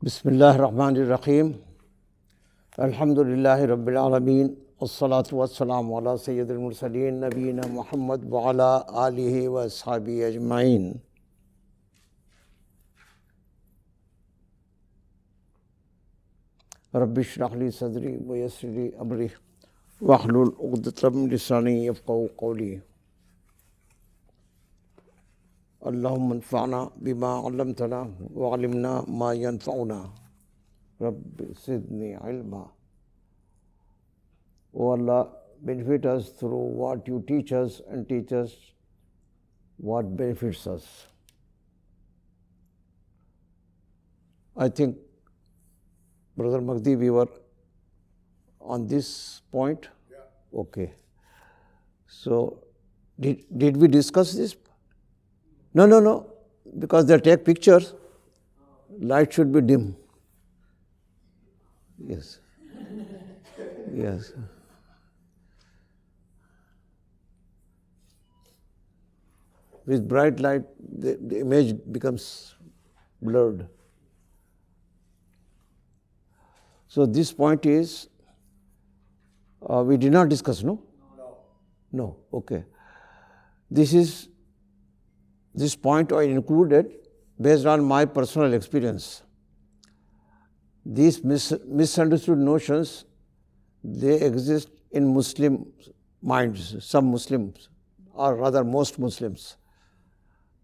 Bismillahirrahmanirrahim. Alhamdulillahi Rabbil Alameen. Wassalatu wassalamu ala Sayyidil Mursaleen Nabeena Muhammad wa ala alihi wa ashabihi ajma'in. Rabbi shrah li sadri wa yassir li amri wahlul 'uqdatam min lisani yafqahu qawli. Allahumma anfa'na bima 'allamtana wa 'allimna ma yanfa'una. Rabbi zidni ilma. O Allah, benefit us through what you teach us and teach us what benefits us. I think, Brother Mahdi, we were on this point? Yeah. Okay. So, did we discuss this? No. Because they take pictures, light should be dim. Yes. Yes. With bright light, the image becomes blurred. So this point is, we did not discuss, no? No. Okay. This point I included based on my personal experience. These misunderstood notions, they exist in Muslim minds, some Muslims, or rather most Muslims.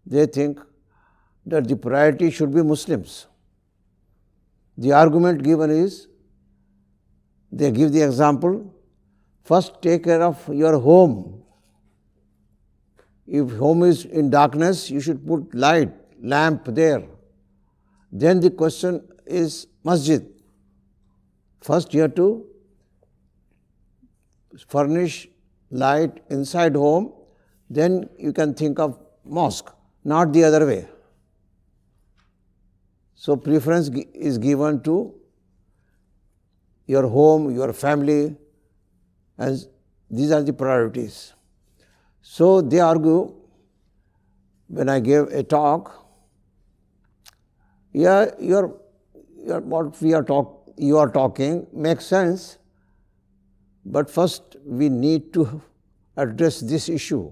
They think that the priority should be Muslims. The argument given is, they give the example, first take care of your home. If home is in darkness, you should put light, lamp there. Then the question is masjid. First you have to furnish light inside home, then you can think of mosque, not the other way. So preference is given to your home, your family, and these are the priorities. So they argue, when I gave a talk, what you are talking makes sense, but first we need to address this issue.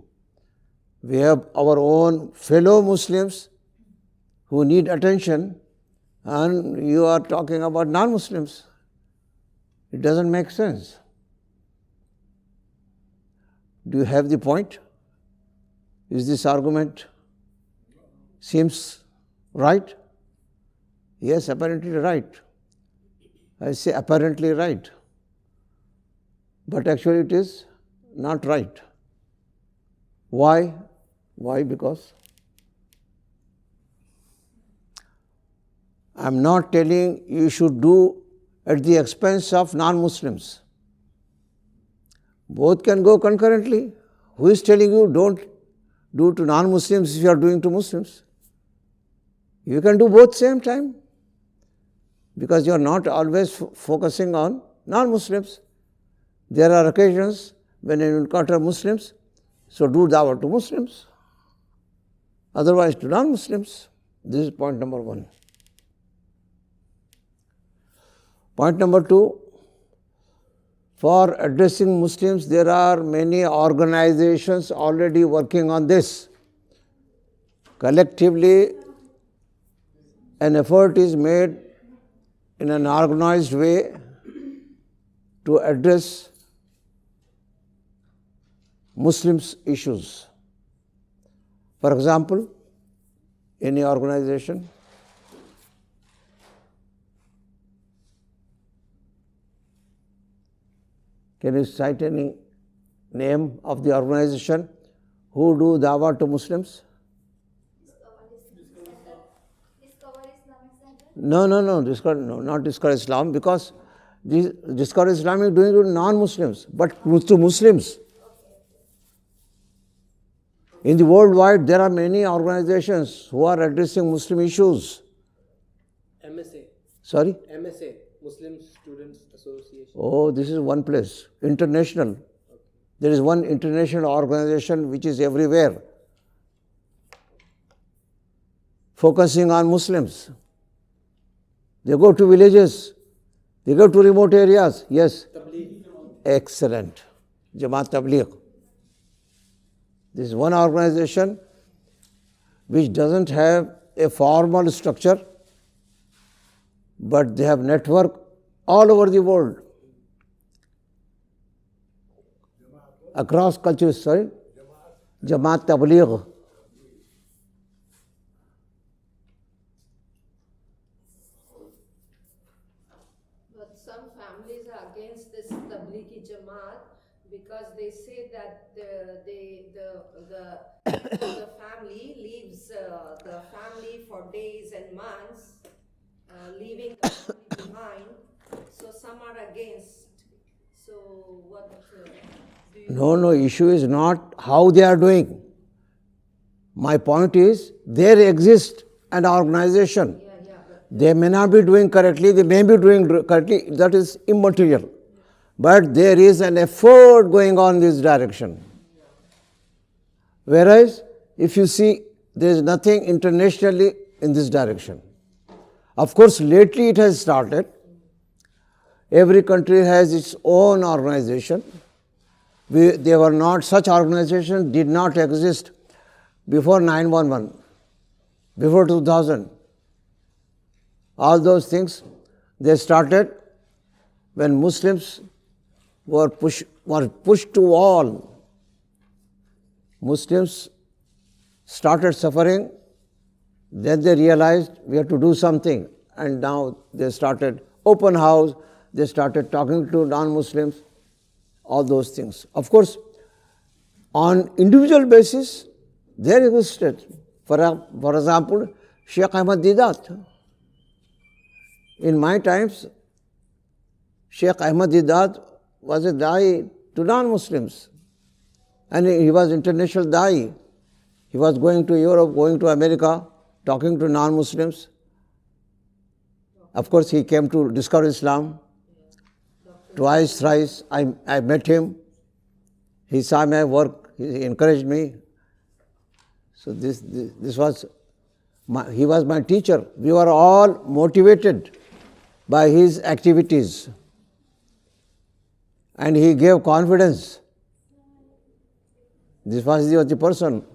We have our own fellow Muslims who need attention, and you are talking about non-Muslims. It doesn't make sense. Do you have the point? Is this argument seems right? Yes, apparently right. I say apparently right. But actually it is not right. Why? Why? Because I am not telling you should do at the expense of non-Muslims. Both can go concurrently. Who is telling you don't do to non-Muslims if you are doing to Muslims? You can do both same time, because you are not always focusing on non-Muslims. There are occasions when you encounter Muslims, so do dawah to Muslims, otherwise to non-Muslims. This is point number one. Point number two, for addressing Muslims, there are many organizations already working on this. Collectively, an effort is made in an organized way to address Muslims' issues. For example, any organization, can you cite any name of the organization who do dawah to Muslims? No, not Discover Islam, because Discover Islam is doing it to non-Muslims, but to Muslims. In the worldwide, there are many organizations who are addressing Muslim issues. MSA. Sorry? MSA, Muslim Students Association. Oh, this is one place, international. Okay. There is one international organization which is everywhere, focusing on Muslims. They go to villages. They go to remote areas. Yes. Tabligh. Excellent. Jamaat Tabligh. This is one organization which doesn't have a formal structure, but they have network all over the world. Across cultures, sorry. Jamaat Tabligh. But some families are against this Tablighi Jamaat because they say that the family leaves the family for days and months, leaving the family behind. So some are against. So what do you? No, issue is not how they are doing. My point is, there exists an organization. Yeah. They may not be doing correctly, they may be doing correctly, that is immaterial. But there is an effort going on in this direction. Whereas, if you see, there is nothing internationally in this direction. Of course, lately it has started. Every country has its own organization. They were not, such organizations did not exist before 9/11, before 2000. All those things, they started when Muslims were pushed to wall. Muslims started suffering, then they realized we have to do something, and now they started open house, they started talking to non-Muslims, all those things. Of course, on individual basis, there existed. For example, Sheikh Ahmad Didat. In my times, Sheikh Ahmad Didat was a da'i to non-Muslims, and he was international da'i. He was going to Europe, going to America, talking to non-Muslims. Of course, he came to discover Islam. Twice, thrice, I met him. He saw my work, he encouraged me. So this was, he was my teacher. We were all motivated by his activities. And he gave confidence. This was the person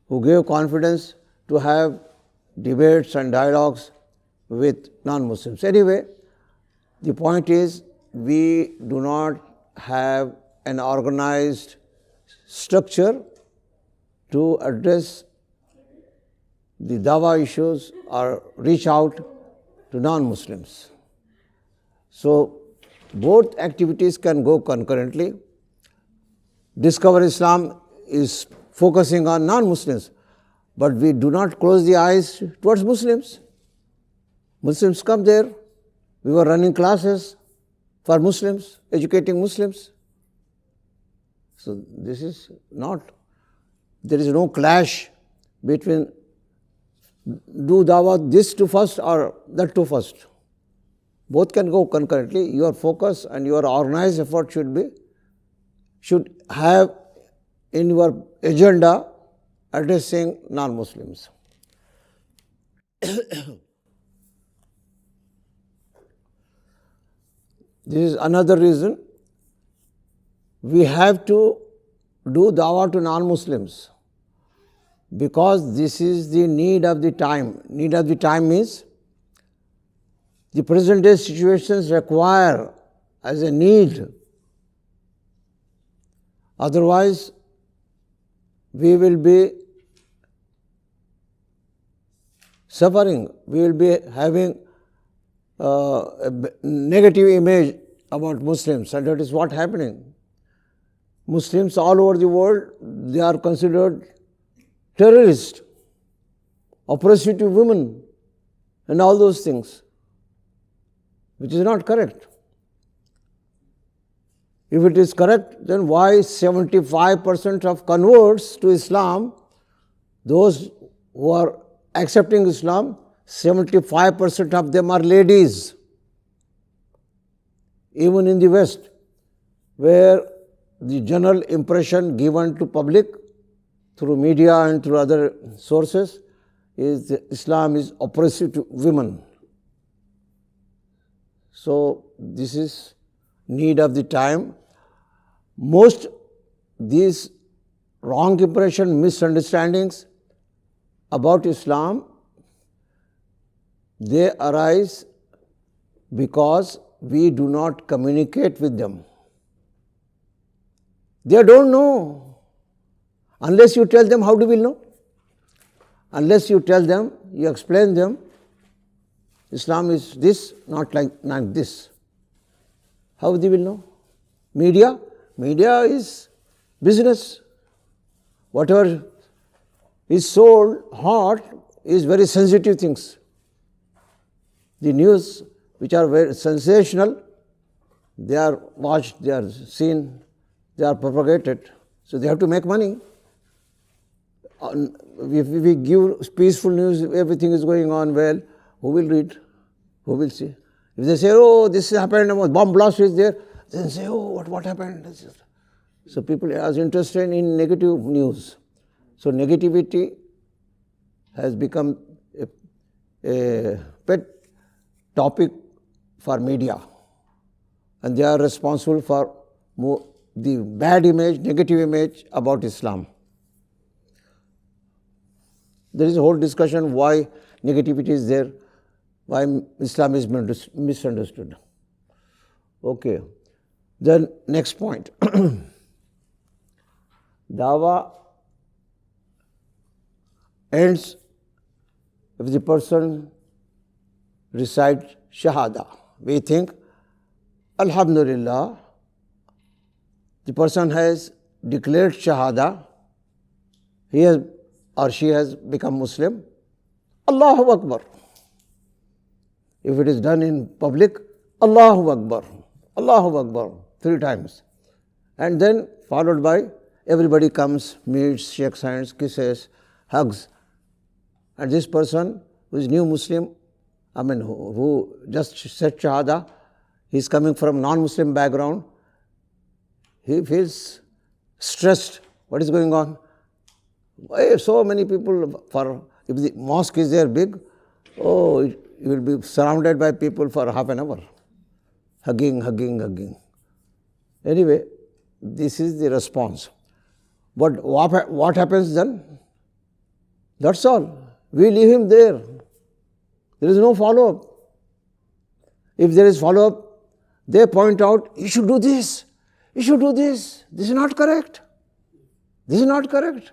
who gave confidence to have debates and dialogues with non-Muslims. Anyway, the point is, we do not have an organized structure to address the dawa issues or reach out to non-Muslims. So, both activities can go concurrently. Discover Islam is focusing on non-Muslims, but we do not close the eyes towards Muslims. Muslims come there. We were running classes for Muslims, educating Muslims. So this is not, there is no clash between do dawah this to first or that to first. Both can go concurrently. Your focus and your organized effort should have in your agenda addressing non-Muslims. This is another reason we have to do dawah to non-Muslims, because this is the need of the time. Need of the time means the present day situations require as a need. Otherwise, we will be suffering, we will be having a negative image about Muslims, and that is what is happening. Muslims all over the world, they are considered terrorists, oppressive to women, and all those things, which is not correct. If it is correct, then why 75% of converts to Islam, those who are accepting Islam, 75% of them are ladies. Even in the West, where the general impression given to public through media and through other sources is that Islam is oppressive to women. So this is need of the time. Most these wrong impression, misunderstandings about Islam, they arise because we do not communicate with them. They don't know. Unless you tell them, how do we know? Unless you tell them, you explain them, Islam is this, not like this. How they will know? Media is business. Whatever is sold hot is very sensitive things. The news which are very sensational, they are watched, they are seen, they are propagated. So they have to make money. If we give peaceful news, everything is going on well, who will read? Who will see? If they say, oh, this happened, bomb blast is there, then say, oh, what happened? So people are interested in negative news. So negativity has become a pet topic for media, and they are responsible for the bad image, negative image about Islam. There is a whole discussion why negativity is there, why Islam is misunderstood. Okay. Then next point. Dawa ends if the person recites Shahada. We think, Alhamdulillah, the person has declared Shahada, he has or she has become Muslim. Allahu Akbar. If it is done in public, Allahu Akbar, Allahu Akbar, 3 times. And then followed by everybody comes, meets, shakes hands, kisses, hugs. And this person who is new Muslim, who just said Shahada, he is coming from non-Muslim background, he feels stressed. What is going on? Why so many people, if the mosque is there big, you will be surrounded by people for half an hour. Hugging. Anyway, this is the response. But what happens then? That's all. We leave him there. There is no follow-up. If there is follow-up, they point out, you should do this, you should do this. This is not correct. This is not correct.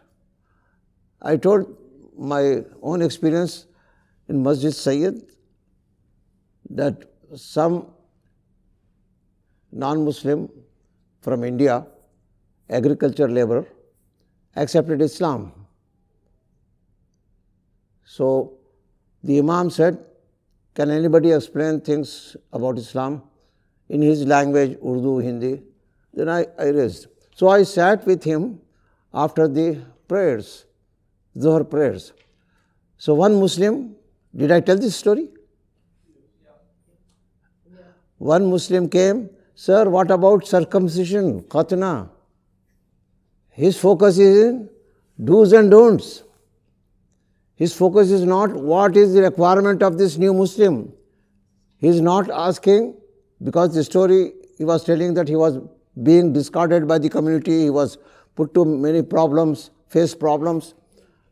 I told my own experience in Masjid Sayyid that some non-Muslim from India, agriculture laborer, accepted Islam. So the Imam said, can anybody explain things about Islam in his language, Urdu, Hindi? Then I raised. So I sat with him after the prayers, Zuhr prayers. So one Muslim, did I tell this story? One Muslim came, sir, what about circumcision, khatna? His focus is in do's and don'ts. His focus is not what is the requirement of this new Muslim. He is not asking, because the story he was telling that he was being discarded by the community, he was put to many problems, faced problems.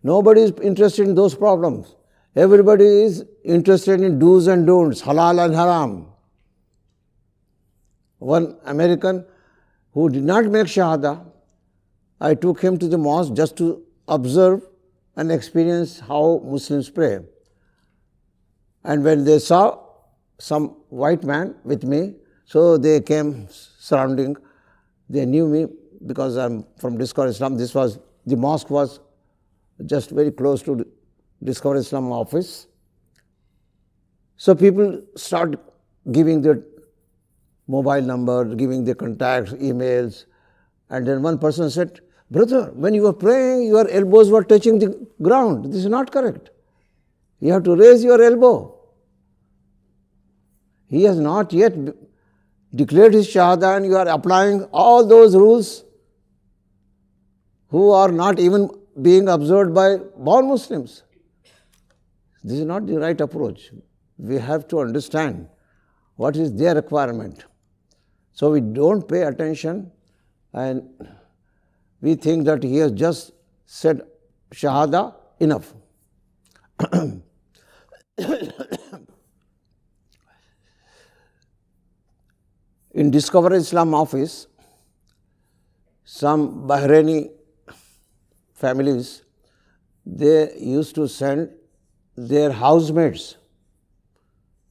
Nobody is interested in those problems. Everybody is interested in do's and don'ts, halal and haram. One American who did not make Shahada, I took him to the mosque just to observe and experience how Muslims pray. And when they saw some white man with me, so they came surrounding. They knew me because I'm from Discover Islam. The mosque was just very close to Discover Islam office. So people start giving their mobile number, giving their contacts, emails. And then one person said, brother, when you were praying, your elbows were touching the ground. This is not correct. You have to raise your elbow. He has not yet declared his Shahada and you are applying all those rules who are not even being observed by born Muslims. This is not the right approach. We have to understand what is their requirement. So we don't pay attention and we think that he has just said Shahada, enough. In Discover Islam office, some Bahraini families, they used to send their housemates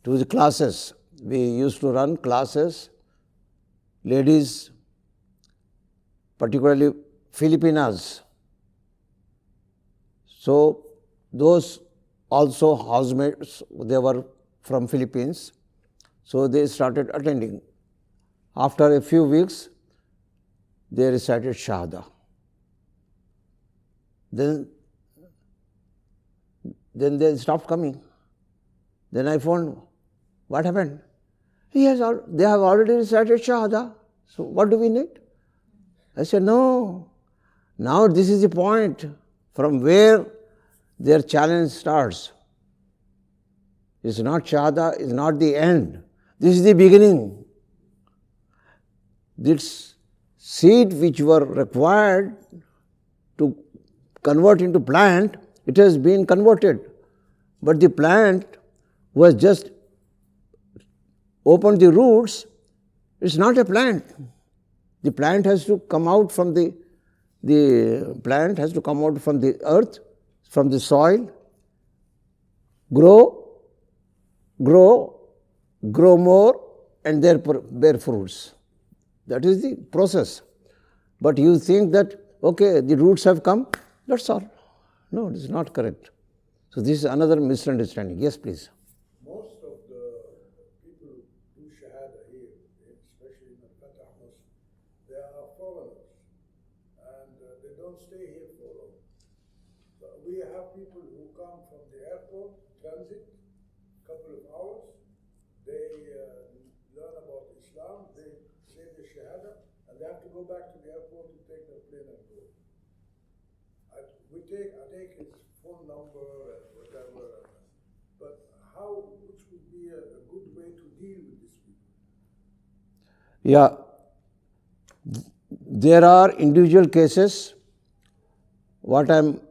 to the classes. We used to run classes, ladies, particularly Filipinas. So those also housemates, they were from Philippines, so they started attending. After a few weeks, they recited Shahada. Then they stopped coming. Then I found, what happened? They have already recited Shahada, so what do we need? I said, no, now this is the point from where their challenge starts. It's not Shahada, it's not the end. This is the beginning. This seed which were required to convert into plant, it has been converted. But the plant was just opened the roots, it's not a plant. The plant has to come out from the plant has to come out from the earth, from the soil, grow more, and therefore bear fruits. That is the process. But you think that, okay, the roots have come, that's all. No, it is not correct. So this is another misunderstanding. Yes, please. Most of the people who do Shahada here, especially in the Fatah Mosque, they are foreigners and they don't stay here for long. So we have people who come from the airport, transit, couple of hours, they learn about Islam, they say the Shahada, and they have to go back to the airport to take their plane and go. I take his phone number and whatever, but which would be a good way to deal with these people? Yeah, there are individual cases. What I am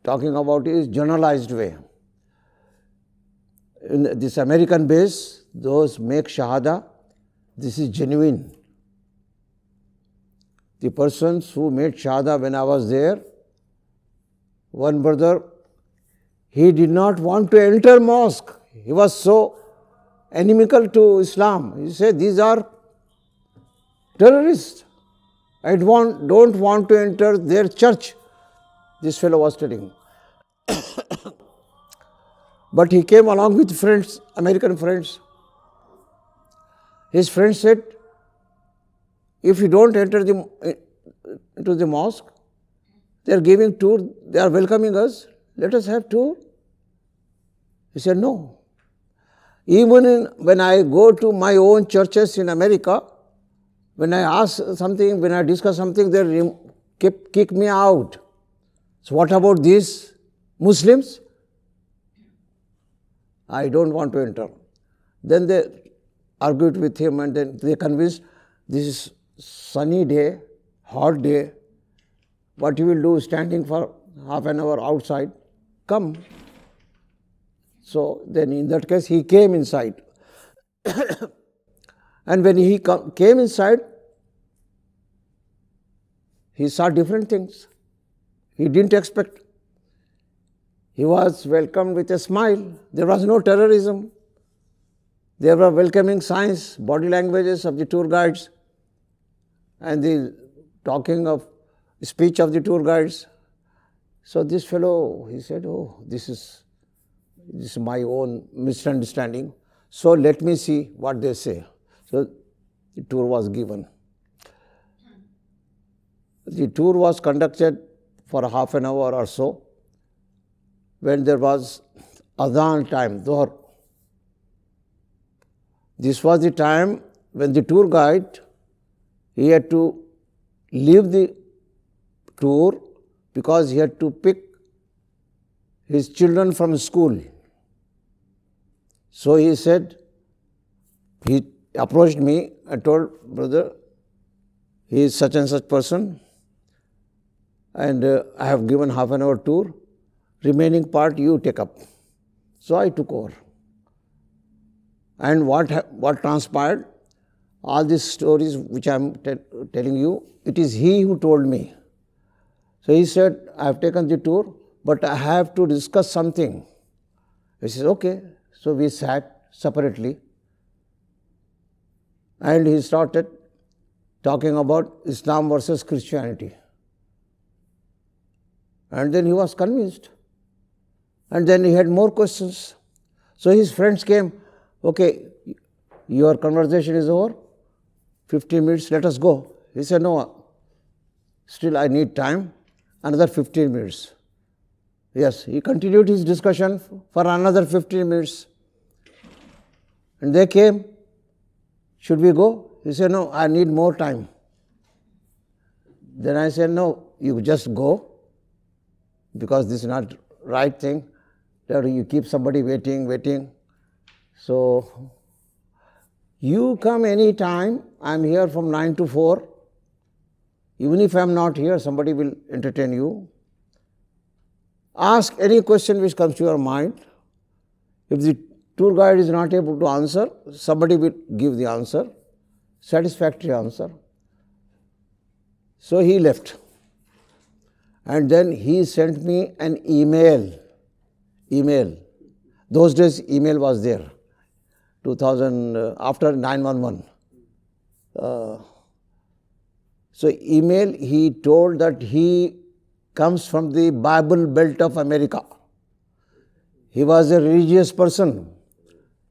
talking about is generalized way. In this American base, those make Shahada, this is genuine. The persons who made Shahada when I was there, one brother, he did not want to enter mosque. He was so inimical to Islam. He said, these are terrorists. I don't want to enter their church, this fellow was telling. But he came along with friends, American friends. His friends said, if you don't enter into the mosque, they are giving tour, they are welcoming us, let us have tour. He said, no. Even when I go to my own churches in America, when I ask something, when I discuss something, they kick me out. So what about these Muslims? I don't want to enter. Then they argued with him and then they convinced, this is sunny day, hot day, what you will do standing for half an hour outside, come. So then in that case he came inside. And when he came inside, he saw different things. He didn't expect. He was welcomed with a smile. There was no terrorism. There were welcoming signs, body languages of the tour guides, and the talking of speech of the tour guides. So this fellow, he said, oh, this is my own misunderstanding. So let me see what they say. So the tour was given. The tour was conducted for half an hour or so. When there was Adhan time, Dhuhr. This was the time when the tour guide, he had to leave the tour because he had to pick his children from school. So he said, He approached me and told, brother, he is such and such person, and I have given half an hour tour, remaining part you take up. So I took over. And what transpired, all these stories which I am telling you, it is he who told me. So he said, I have taken the tour, but I have to discuss something. He says, okay. So we sat separately, and he started talking about Islam versus Christianity. And then he was convinced. And then he had more questions. So his friends came, okay, your conversation is over, 15 minutes, let us go. He said, no, still I need time, another 15 minutes. Yes, he continued his discussion for another 15 minutes. And they came, should we go? He said, no, I need more time. Then I said, no, you just go, because this is not right thing, that you keep somebody waiting. So, you come any time, I am here from 9 to 4. Even if I am not here, somebody will entertain you. Ask any question which comes to your mind. If the tour guide is not able to answer, somebody will give the answer, satisfactory answer. So he left. And then he sent me an email. Those days email was there. 2000, after 911. So email, he told that he comes from the Bible Belt of America. He was a religious person.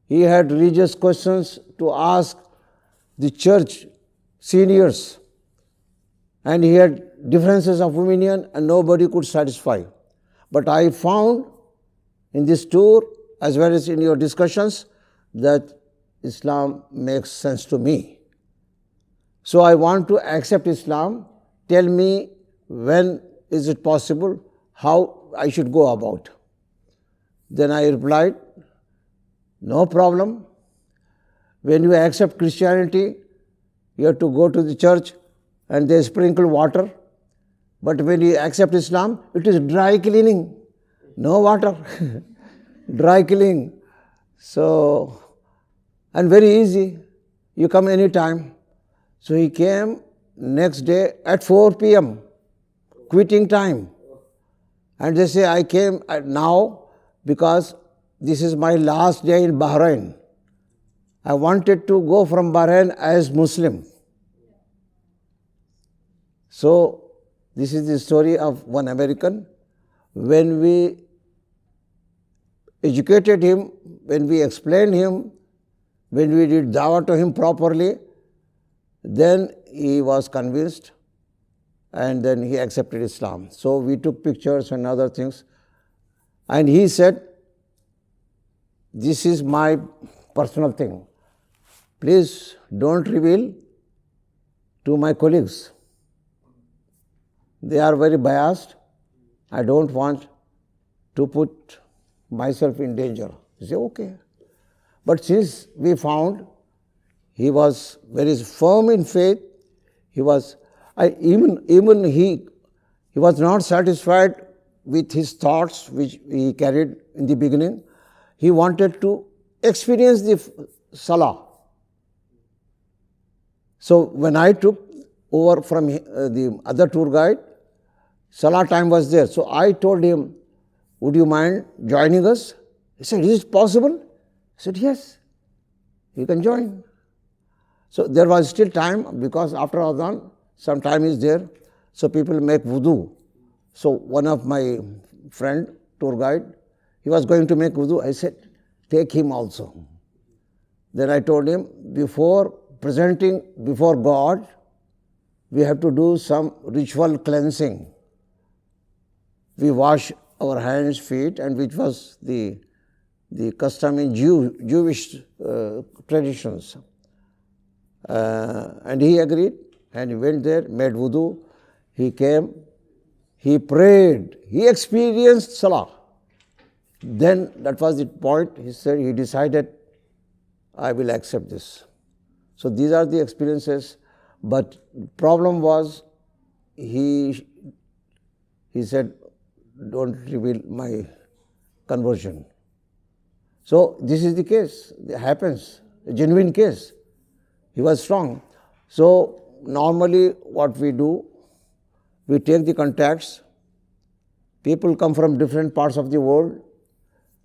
He had religious questions to ask the church seniors, and he had differences of opinion and nobody could satisfy. But I found in this tour, as well as in your discussions, that Islam makes sense to me. So I want to accept Islam. Tell me when is it possible, how I should go about. Then I replied, no problem. When you accept Christianity, you have to go to the church and they sprinkle water. But when you accept Islam, it is dry cleaning, no water, dry cleaning. So, and very easy, you come anytime. So he came next day at 4 p.m., quitting time. And they say, I came now because this is my last day in Bahrain. I wanted to go from Bahrain as Muslim. So, this is the story of one American. When we educated him, when we explained him, when we did dawah to him properly, then he was convinced and then he accepted Islam. So we took pictures and other things. And he said, this is my personal thing. Please don't reveal to my colleagues. They are very biased. I don't want to put myself in danger. He said, okay. But since we found he was very firm in faith, he was he was not satisfied with his thoughts which he carried in the beginning. He wanted to experience the Salah. So when I took over from the other tour guide, Salah time was there. So I told him, would you mind joining us? He said, is it possible? I said, yes, you can join. So there was still time, because after Adhan, some time is there. So people make wudu. So one of my friend, tour guide, he was going to make wudu. I said, take him also. Then I told him, before presenting before God, we have to do some ritual cleansing. We wash our hands, feet, and which was the custom in Jewish traditions. And he agreed, and he went there, made wudu. He came, he prayed, he experienced Salah. Then that was the point. He said he decided, I will accept this. So these are the experiences, but problem was he said, don't reveal my conversion. So this is the case, it happens, a genuine case. He was strong. So normally what we do, we take the contacts, people come from different parts of the world.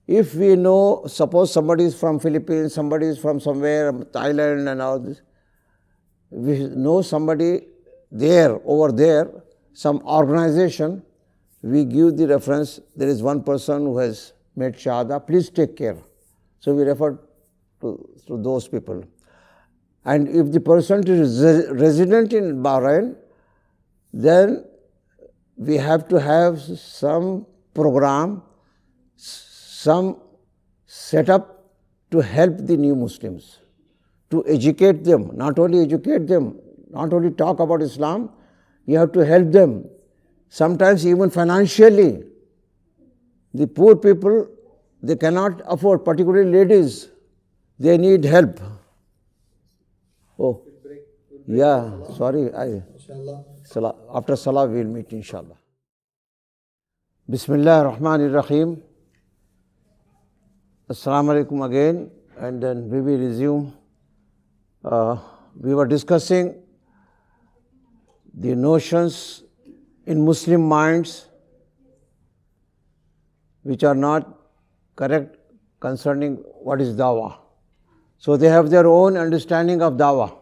If we know, suppose somebody is from Philippines, somebody is from somewhere, Thailand and all this, we know somebody there, over there, some organization, we give the reference, there is one person who has made Shahada, please take care. So we refer to those people. And if the person is resident in Bahrain, then we have to have some program, some setup to help the new Muslims, to educate them, not only educate them, not only talk about Islam, you have to help them. Sometimes even financially, the poor people, they cannot afford, particularly ladies, they need help. Oh, yeah, sorry, after Salah we will meet inshallah. Bismillah ar-Rahman ar-Rahim. Assalamu alaikum again, and then we will resume. We were discussing the notions in Muslim minds which are not correct concerning what is dawah. So they have their own understanding of dawah.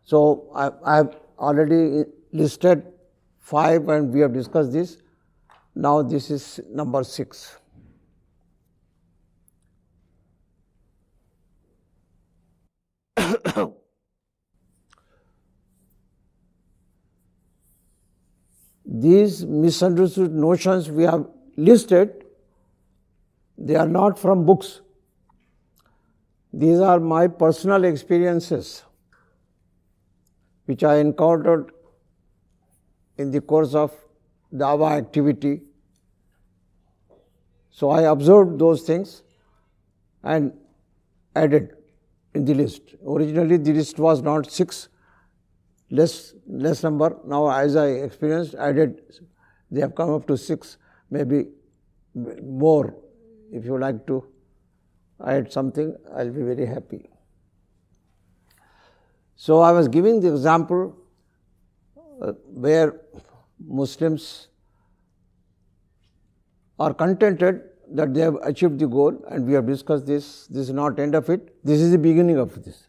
So I have already listed 5 and we have discussed this. Now this is number 6. These misunderstood notions we have listed, they are not from books. These are my personal experiences which I encountered in the course of dawah activity. So I observed those things and added in the list. Originally the list was not 6, less number. Now as I experienced, added, they have come up to 6, maybe more. If you like to add something, I'll be very happy. So I was giving the example where Muslims are contented that they have achieved the goal, and we have discussed this. This is not end of it. This is the beginning of this.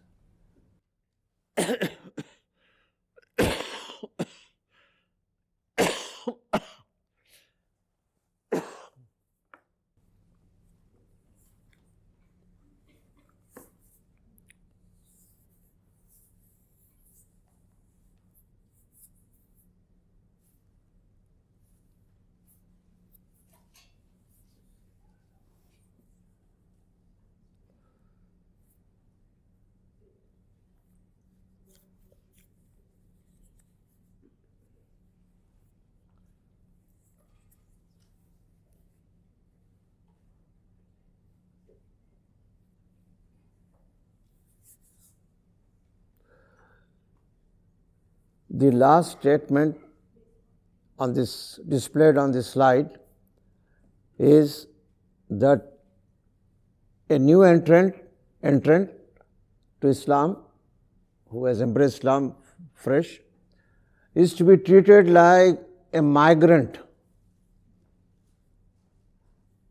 The last statement on this, displayed on this slide, is that a new entrant to Islam, who has embraced Islam fresh, is to be treated like a migrant,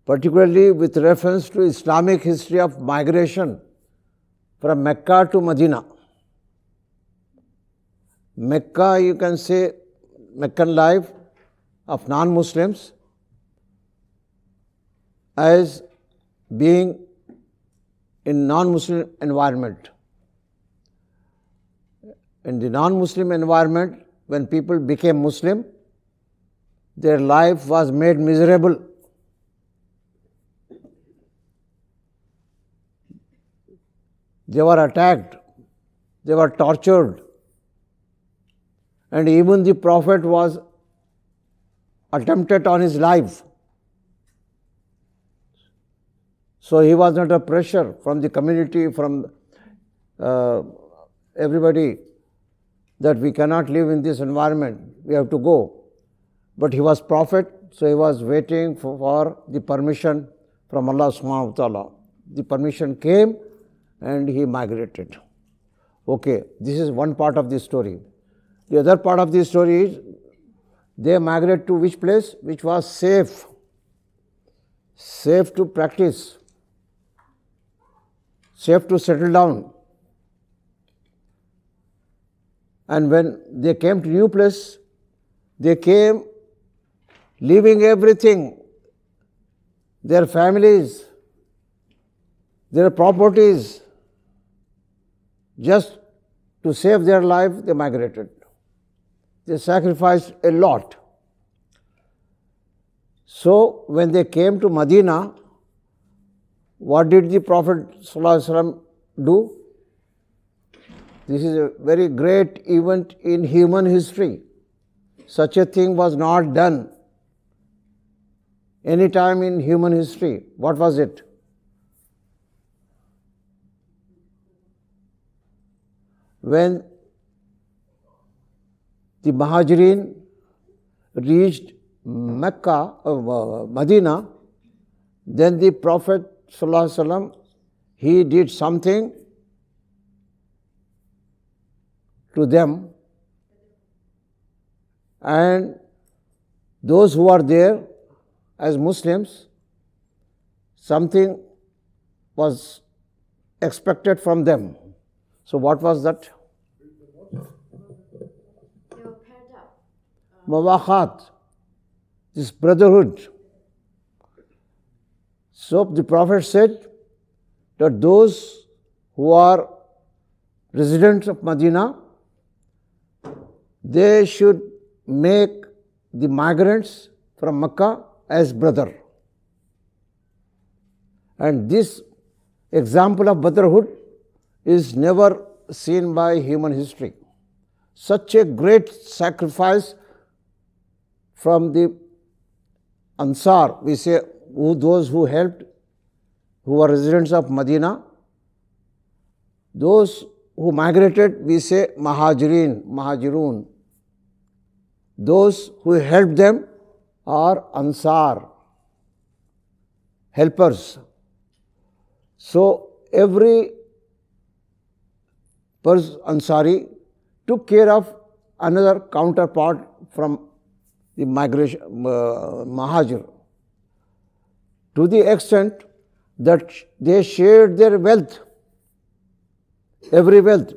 particularly with reference to Islamic history of migration from Mecca to Medina. Mecca, you can say, Meccan life of non-Muslims as being in non-Muslim environment. In the non-Muslim environment, when people became Muslim, their life was made miserable. They were attacked, they were tortured, and even the Prophet was attempted on his life. So he was under pressure from the community, from everybody, that we cannot live in this environment, we have to go. But he was prophet, so he was waiting for the permission from Allah subhanahu wa ta'ala. The permission came and he migrated. Okay, this is one part of the story. The other part of the story is they migrated to which place? Which was safe. Safe to practice. Safe to settle down. And when they came to new place, they came leaving everything, their families, their properties, just to save their life, they migrated. They sacrificed a lot. So when they came to Medina, what did the Prophet ﷺ do? This is a very great event in human history. Such a thing was not done any time in human history. What was it? When the Muhajirin reached Mecca, Medina, then the Prophet ﷺ, he did something to them, and those who are there as Muslims, something was expected from them. So what was that? Mawakhat, this brotherhood. So the Prophet said that those who are residents of Medina, they should make the migrants from Mecca as brother. And this example of brotherhood is never seen by human history. Such a great sacrifice from the Ansar, we say, those who helped, who were residents of Medina. Those who migrated, we say Muhajirun. Those who helped them are Ansar, helpers. So every Ansari took care of another counterpart from the migration, Muhajir, to the extent that they shared their wealth, every wealth,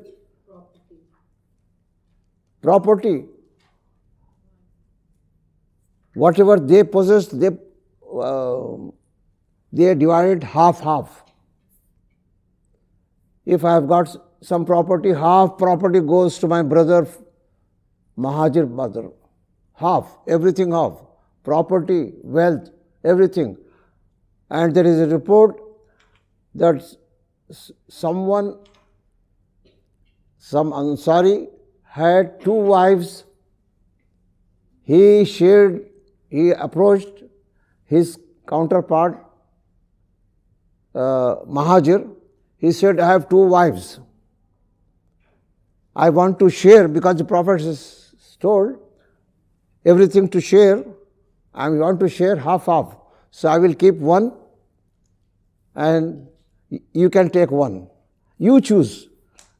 property, whatever they possessed, they divided half. If I have got some property, half property goes to my brother, Muhajir brother. Half, everything half. Property, wealth, everything. And there is a report that some Ansari had 2 wives. He approached his counterpart, Muhajir. He said, I have 2 wives. I want to share, because the Prophet is told everything to share. I want to share half. So I will keep 1 and you can take 1. You choose.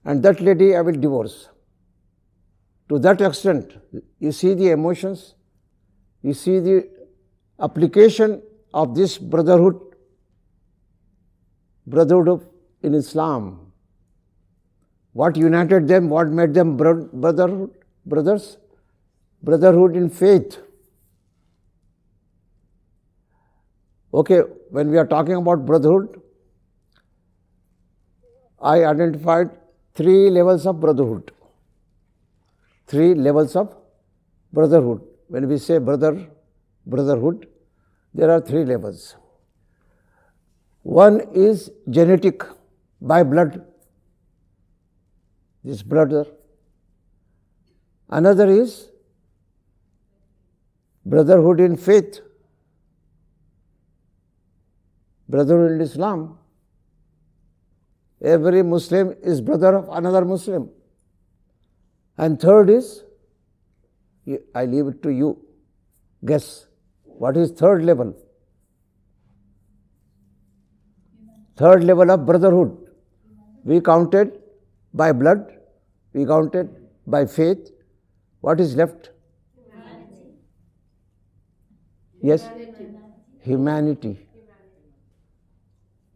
And that lady I will divorce. To that extent, you see the emotions, you see the application of this brotherhood in Islam. What united them, what made them brothers? Brotherhood in faith. Okay, when we are talking about brotherhood, I identified 3 levels of brotherhood. 3 levels of brotherhood. When we say brotherhood, there are 3 levels. One is genetic, by blood, this brother. Another is brotherhood in faith. Brotherhood in Islam. Every Muslim is brother of another Muslim. And third is, I leave it to you. Guess, what is third level? Third level of brotherhood. We counted by blood, we counted by faith. What is left? Humanity. Yes? Humanity.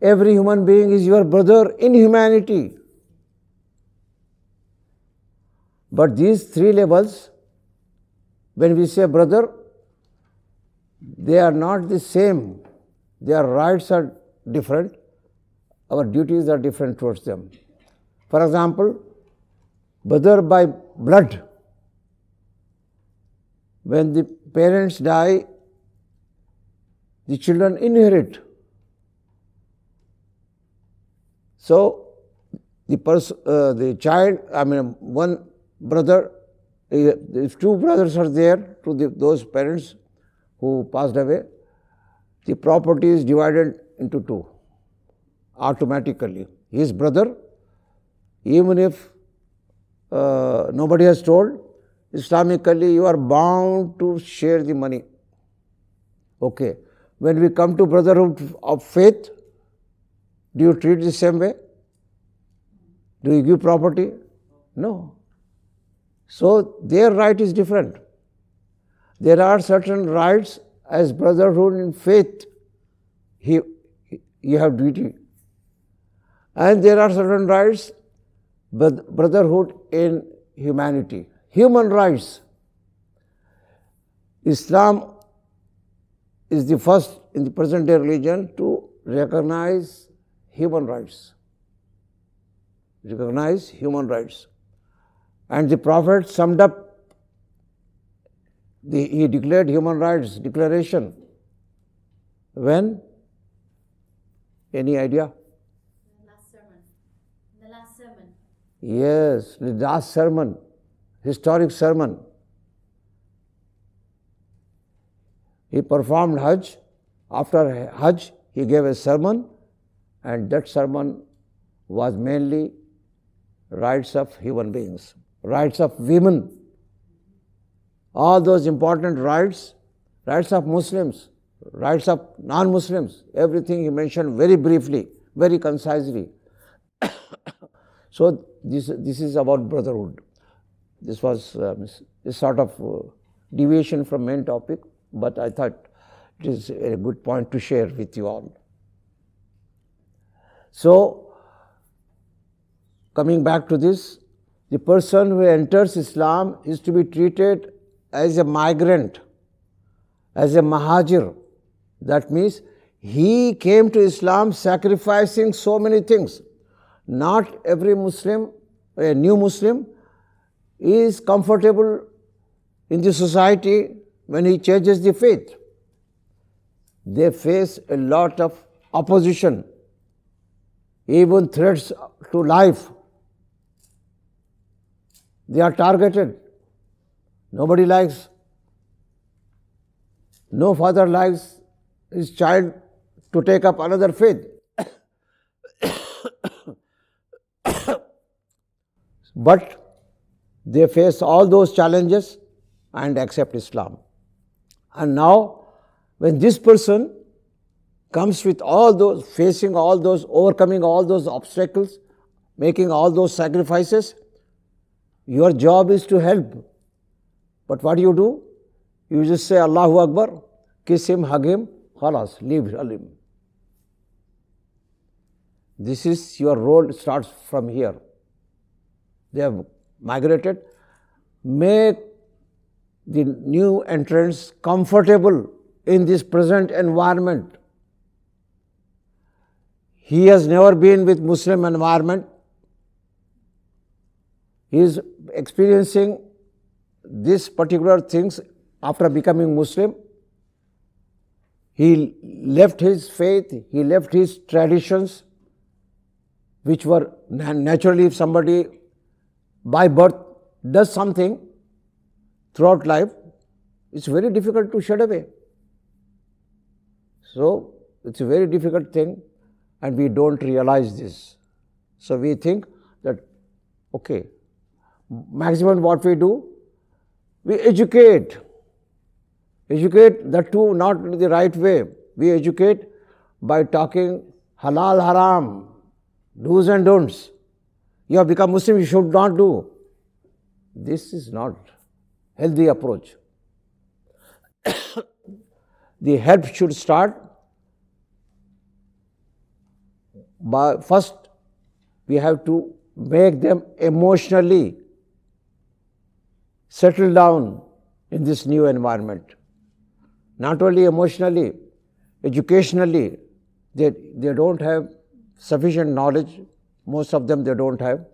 Every human being is your brother in humanity. But these three levels, when we say brother, they are not the same. Their rights are different. Our duties are different towards them. For example, brother by blood. When the parents die, the children inherit. So, the child, one brother, if two brothers are there to those parents who passed away, the property is divided into two automatically. His brother, even if nobody has told, Islamically you are bound to share the money. Okay. When we come to brotherhood of faith, do you treat the same way? Do you give property? No. So their right is different. There are certain rights as brotherhood in faith. You have duty. And there are certain rights, but brotherhood in humanity. Human rights. Islam is the first in the present day religion to recognize human rights. Recognize human rights. And the Prophet summed up, he declared human rights declaration. When? Any idea? The last sermon. Yes, the last sermon, historic sermon. He performed Hajj. After Hajj, he gave a sermon, and that sermon was mainly rights of human beings, rights of women, all those important rights, rights of Muslims, rights of non-Muslims, everything he mentioned very briefly, very concisely. So this is about brotherhood. This was this sort of deviation from main topic, but I thought it is a good point to share with you all. So, coming back to this, the person who enters Islam is to be treated as a migrant, as a mahajir. That means he came to Islam sacrificing so many things. Not every Muslim, a new Muslim, is comfortable in the society when he changes the faith. They face a lot of opposition, even threats to life. They are targeted. Nobody likes, no father likes his child to take up another faith. But they face all those challenges and accept Islam. And now, when this person comes with all those, facing all those, overcoming all those obstacles, making all those sacrifices, your job is to help. But what do? You just say Allahu Akbar, kiss him, hug him, khalas, leave him. This is your role, starts from here. They have migrated. Make the new entrants comfortable in this present environment. He has never been with Muslim environment. He is experiencing these particular things after becoming Muslim. He left his faith, he left his traditions, which were naturally, if somebody by birth does something throughout life, it's very difficult to shed away. So, it's a very difficult thing and we don't realize this. So we think that, okay, maximum what we do, we educate. Educate, that too not in the right way. We educate by talking halal, haram, do's and don'ts. You have become Muslim, you should not do. This is not healthy approach. The help should start by first we have to make them emotionally settle down in this new environment. Not only emotionally, educationally, they don't have sufficient knowledge. Most of them they don't have.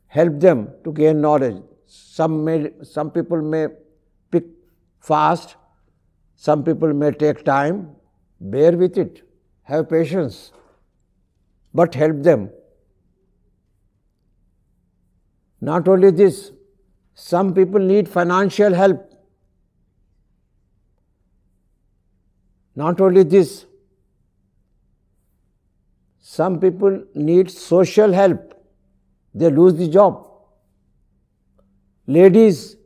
Help them to gain knowledge. Some people may pick fast, some people may take time. Bear with it, have patience, but help them. Not only this, some people need financial help. Not only this, some people need social help. They lose the job. Ladies,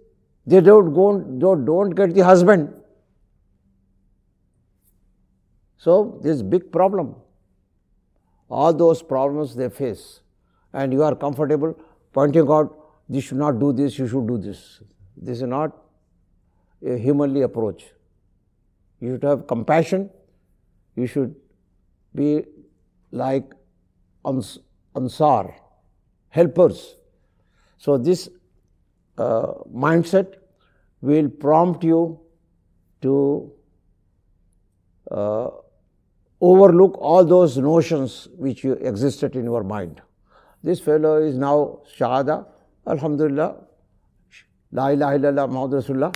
they don't get the husband. So this is big problem. All those problems they face, and you are comfortable pointing out, you should not do this, you should do this. This is not a humanly approach. You should have compassion. You should be like Ansar, helpers. So this mindset will prompt you to overlook all those notions which existed in your mind. This fellow is now Shahada, Alhamdulillah, La ilaha illallah Muhammad Rasulullah,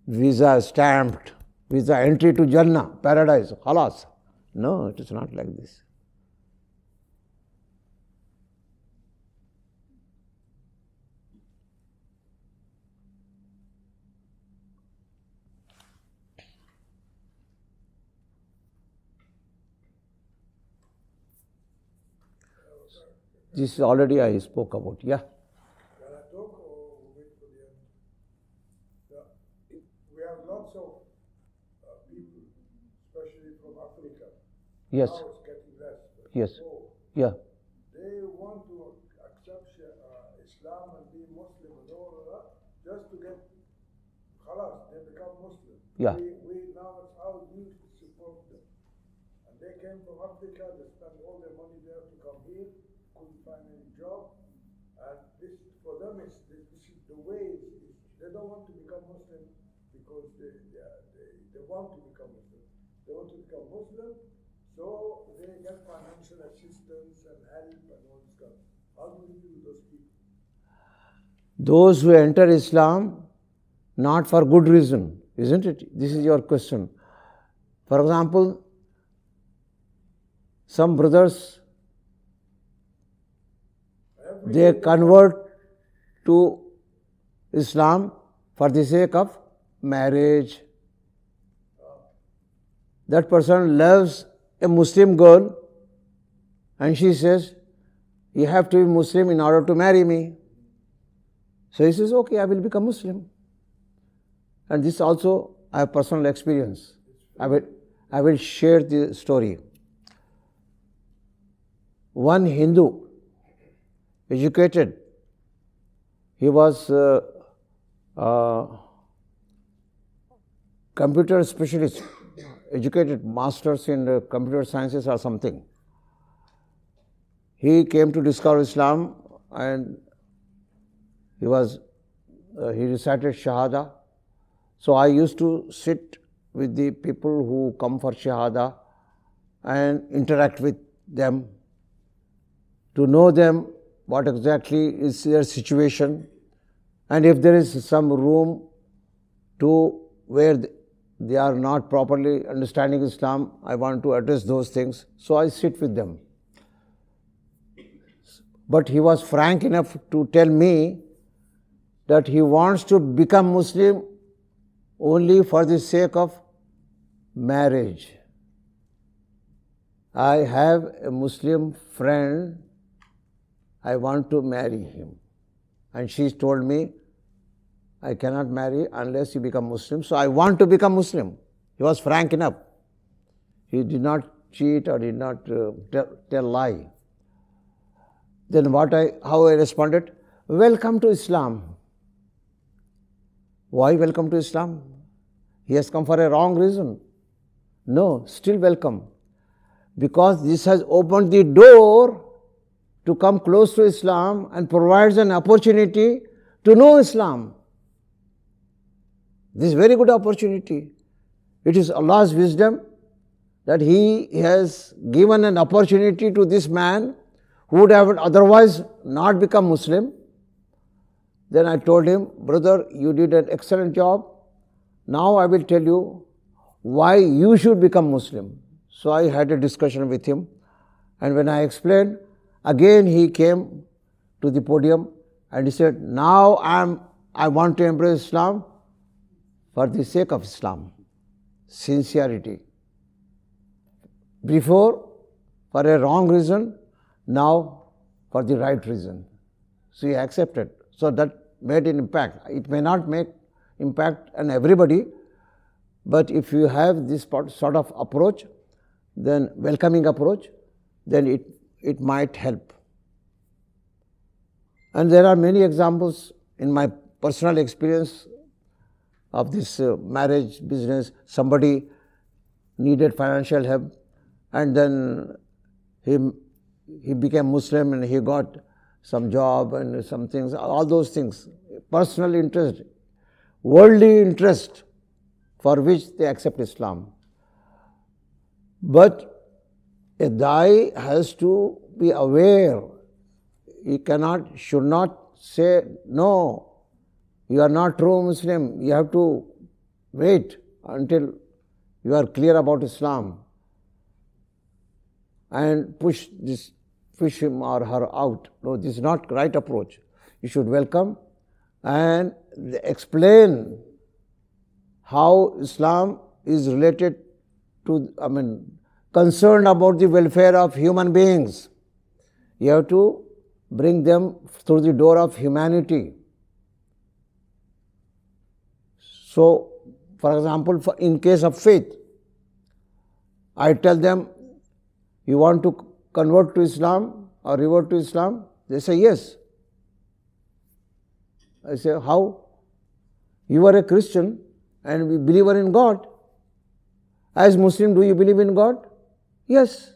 visa stamped, visa entry to Jannah, paradise, khalas. No, it is not like this. This is already I spoke about, yeah. Can I talk or wait for the end? We have lots of people, especially from Africa. Yes, Now it's getting less. But yes, before, yeah, they want to accept Islam and be Muslim and all of that, just to get khalas, they become Muslim. Yeah. We now it's our duty to support them. And they came from Africa, they spent all their money there to come here, couldn't find any job, and this for them is this is the way. They don't want to become Muslim because they want to become Muslim. They want to become Muslim, so they get financial assistance and help and all this stuff. How do you deal with those people? Those who enter Islam not for good reason, isn't it? This is your question. For example, some brothers, they convert to Islam for the sake of marriage. That person loves a Muslim girl and she says, you have to be Muslim in order to marry me. So he says, okay, I will become Muslim. And this also I have personal experience. I will share the story. One Hindu, educated, he was computer specialist, educated, masters in computer sciences or something. He came to discover Islam and he recited Shahada. So I used to sit with the people who come for Shahada and interact with them to know them, what exactly is their situation, and if there is some room to where they are not properly understanding Islam, I want to address those things. So I sit with them. But he was frank enough to tell me that he wants to become Muslim only for the sake of marriage. I have a Muslim friend, I want to marry him. And she told me, I cannot marry unless you become Muslim. So I want to become Muslim. He was frank enough. He did not cheat or did not tell lie. Then how I responded? Welcome to Islam. Why welcome to Islam? He has come for a wrong reason. No, still welcome. Because this has opened the door to come close to Islam and provides an opportunity to know Islam. This is a very good opportunity. It is Allah's wisdom that He has given an opportunity to this man who would have otherwise not become Muslim. Then I told him, brother, you did an excellent job. Now I will tell you why you should become Muslim. So I had a discussion with him, and when I explained, again he came to the podium and he said, now I want to embrace Islam for the sake of Islam. Sincerity. Before, for a wrong reason, now for the right reason. So he accepted. So that made an impact. It may not make impact on everybody, but if you have this sort of approach, then welcoming approach, then it might help. And there are many examples in my personal experience of this marriage business. Somebody needed financial help, and then he became Muslim and he got some job and some things, all those things, personal interest, worldly interest for which they accept Islam. But a Da'i has to be aware. He should not say, no, you are not true Muslim. You have to wait until you are clear about Islam and push him or her out. No, this is not the right approach. You should welcome and explain how Islam is related to, concerned about the welfare of human beings. You have to bring them through the door of humanity. So, for example, in case of faith, I tell them, you want to convert to Islam or revert to Islam? They say yes. I say, how? You are a Christian and we believer in God. As Muslim, do you believe in God? Yes.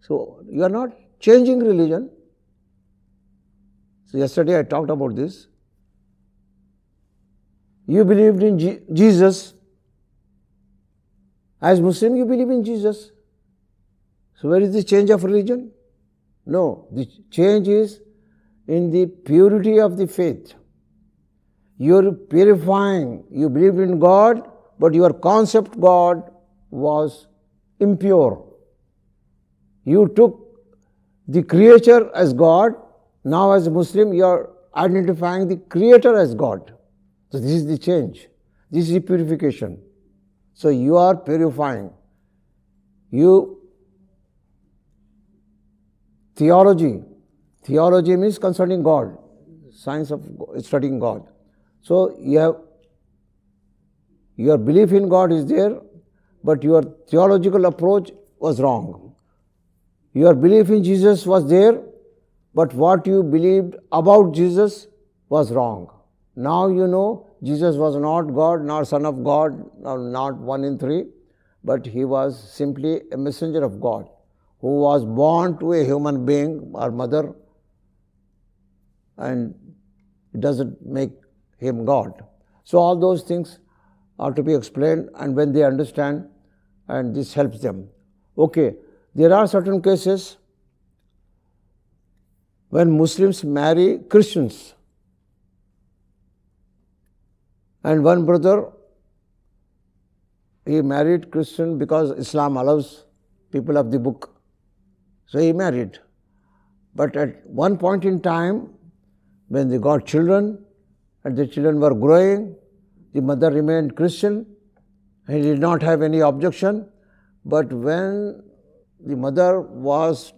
So, you are not changing religion. So, yesterday I talked about this. You believed in Jesus. As Muslim, you believe in Jesus. So, where is the change of religion? No, the change is in the purity of the faith. You're purifying. You believed in God, but your concept God was impure. You took the creature as God. Now as a Muslim, you are identifying the creator as God. So this is the change. This is the purification. So you are purifying. Theology means concerning God, science of studying God. So your belief in God is there, but your theological approach was wrong. Your belief in Jesus was there, but what you believed about Jesus was wrong. Now you know Jesus was not God, nor Son of God, nor not one in three, but He was simply a messenger of God who was born to a human being or mother, and it doesn't make Him God. So all those things are to be explained, and when they understand, and this helps them. Okay, there are certain cases when Muslims marry Christians. And one brother, he married Christian because Islam allows people of the book. So he married. But at one point in time, when they got children, and the children were growing, the mother remained Christian, and he did not have any objection. But when the mother was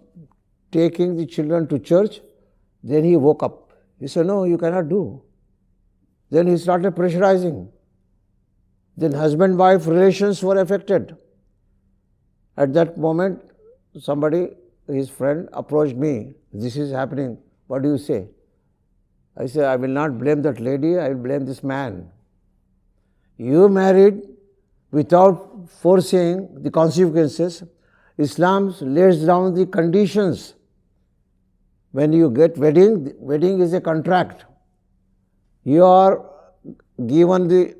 taking the children to church, then he woke up. He said, no, you cannot do. Then he started pressurizing. Then husband-wife relations were affected. At that moment, somebody, his friend, approached me. This is happening. What do you say? I said, I will not blame that lady, I will blame this man. You married without foreseeing the consequences. Islam lays down the conditions. When you get wedding is a contract. You are given the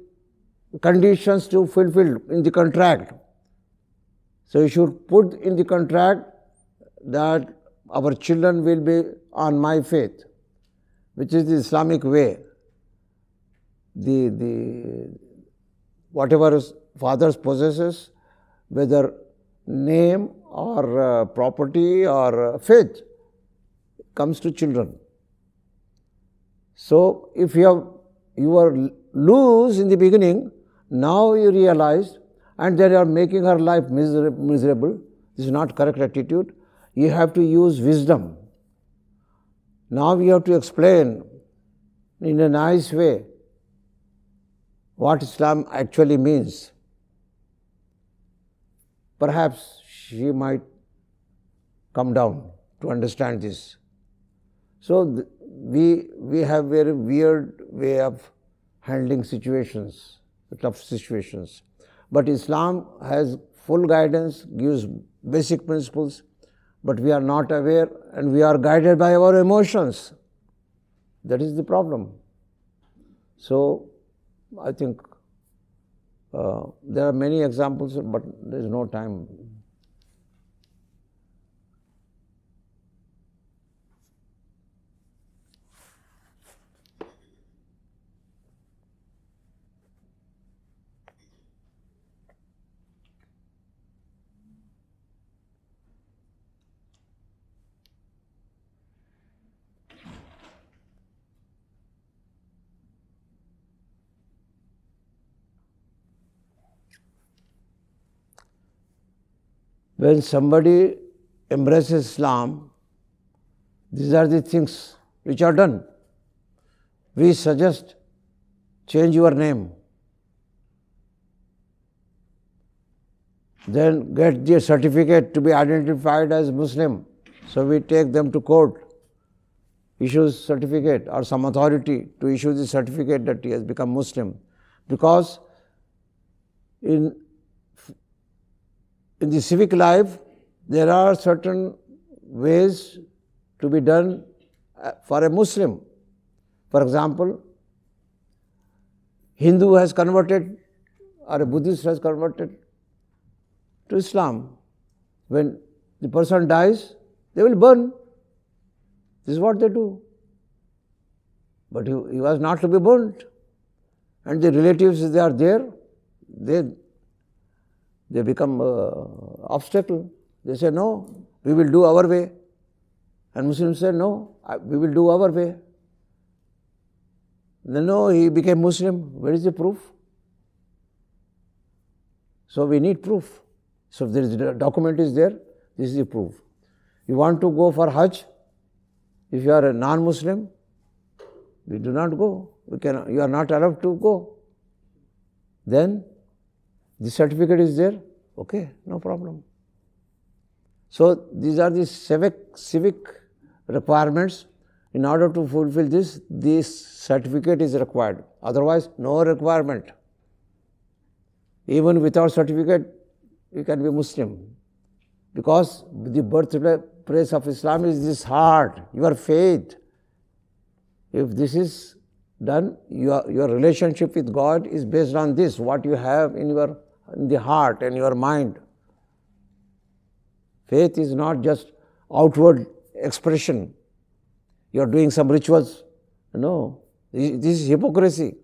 conditions to fulfill in the contract. So you should put in the contract that our children will be on my faith, which is the Islamic way. The whatever fathers possesses, whether name or property or faith, comes to children. So if you were loose in the beginning, now you realize, and then you are making her life miserable. This is not correct attitude. You have to use wisdom. Now we have to explain in a nice way what Islam actually means. Perhaps she might come down to understand this. So we have very weird way of handling situations, tough situations. But Islam has full guidance, gives basic principles, but we are not aware and we are guided by our emotions. That is the problem. So I think there are many examples, but there is no time. When somebody embraces Islam, these are the things which are done. We suggest, change your name. Then get the certificate to be identified as Muslim. So we take them to court, issues certificate or some authority to issue the certificate that he has become Muslim. Because in the civic life, there are certain ways to be done for a Muslim. For example, Hindu has converted or a Buddhist has converted to Islam. When the person dies, they will burn. This is what they do. But he was not to be burnt. And the relatives, they are there, they become obstacle. They say, no, we will do our way. And Muslims say, no, we will do our way. Then, no, he became Muslim. Where is the proof? So we need proof. So if there is a document is there, this is the proof. You want to go for Hajj? If you are a non-Muslim, we do not go. You are not allowed to go. Then the certificate is there, okay, no problem. So these are the civic requirements. In order to fulfill this certificate is required. Otherwise, no requirement. Even without certificate, you can be Muslim. Because the birthplace of Islam is this heart, your faith. If this is done, your relationship with God is based on this, what you have in the heart and your mind. Faith is not just outward expression. You are doing some rituals. No, this is hypocrisy.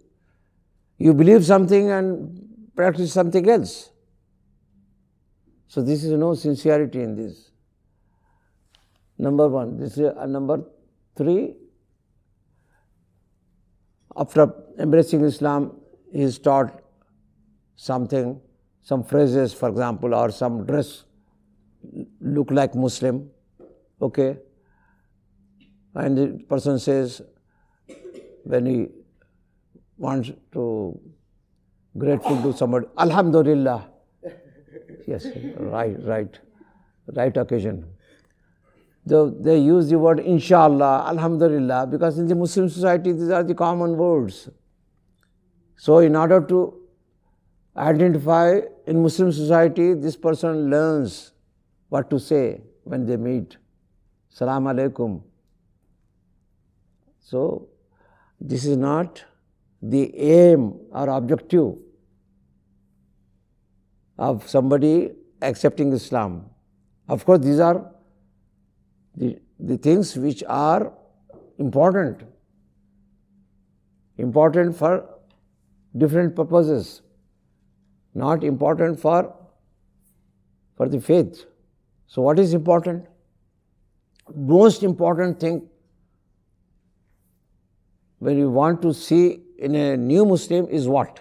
You believe something and practice something else. So this is no sincerity in this. Number one. This is number three. After embracing Islam, he is taught something, some phrases, for example, or some dress look like Muslim, okay? And the person says, when he wants to grateful to somebody, Alhamdulillah. Yes, right occasion. They use the word Inshallah, Alhamdulillah, because in the Muslim society these are the common words. So in order to identify in Muslim society, this person learns what to say when they meet. Salam alaikum. So this is not the aim or objective of somebody accepting Islam. Of course, these are the things which are important for different purposes, not important for the faith. So what is important? Most important thing when you want to see in a new Muslim is what?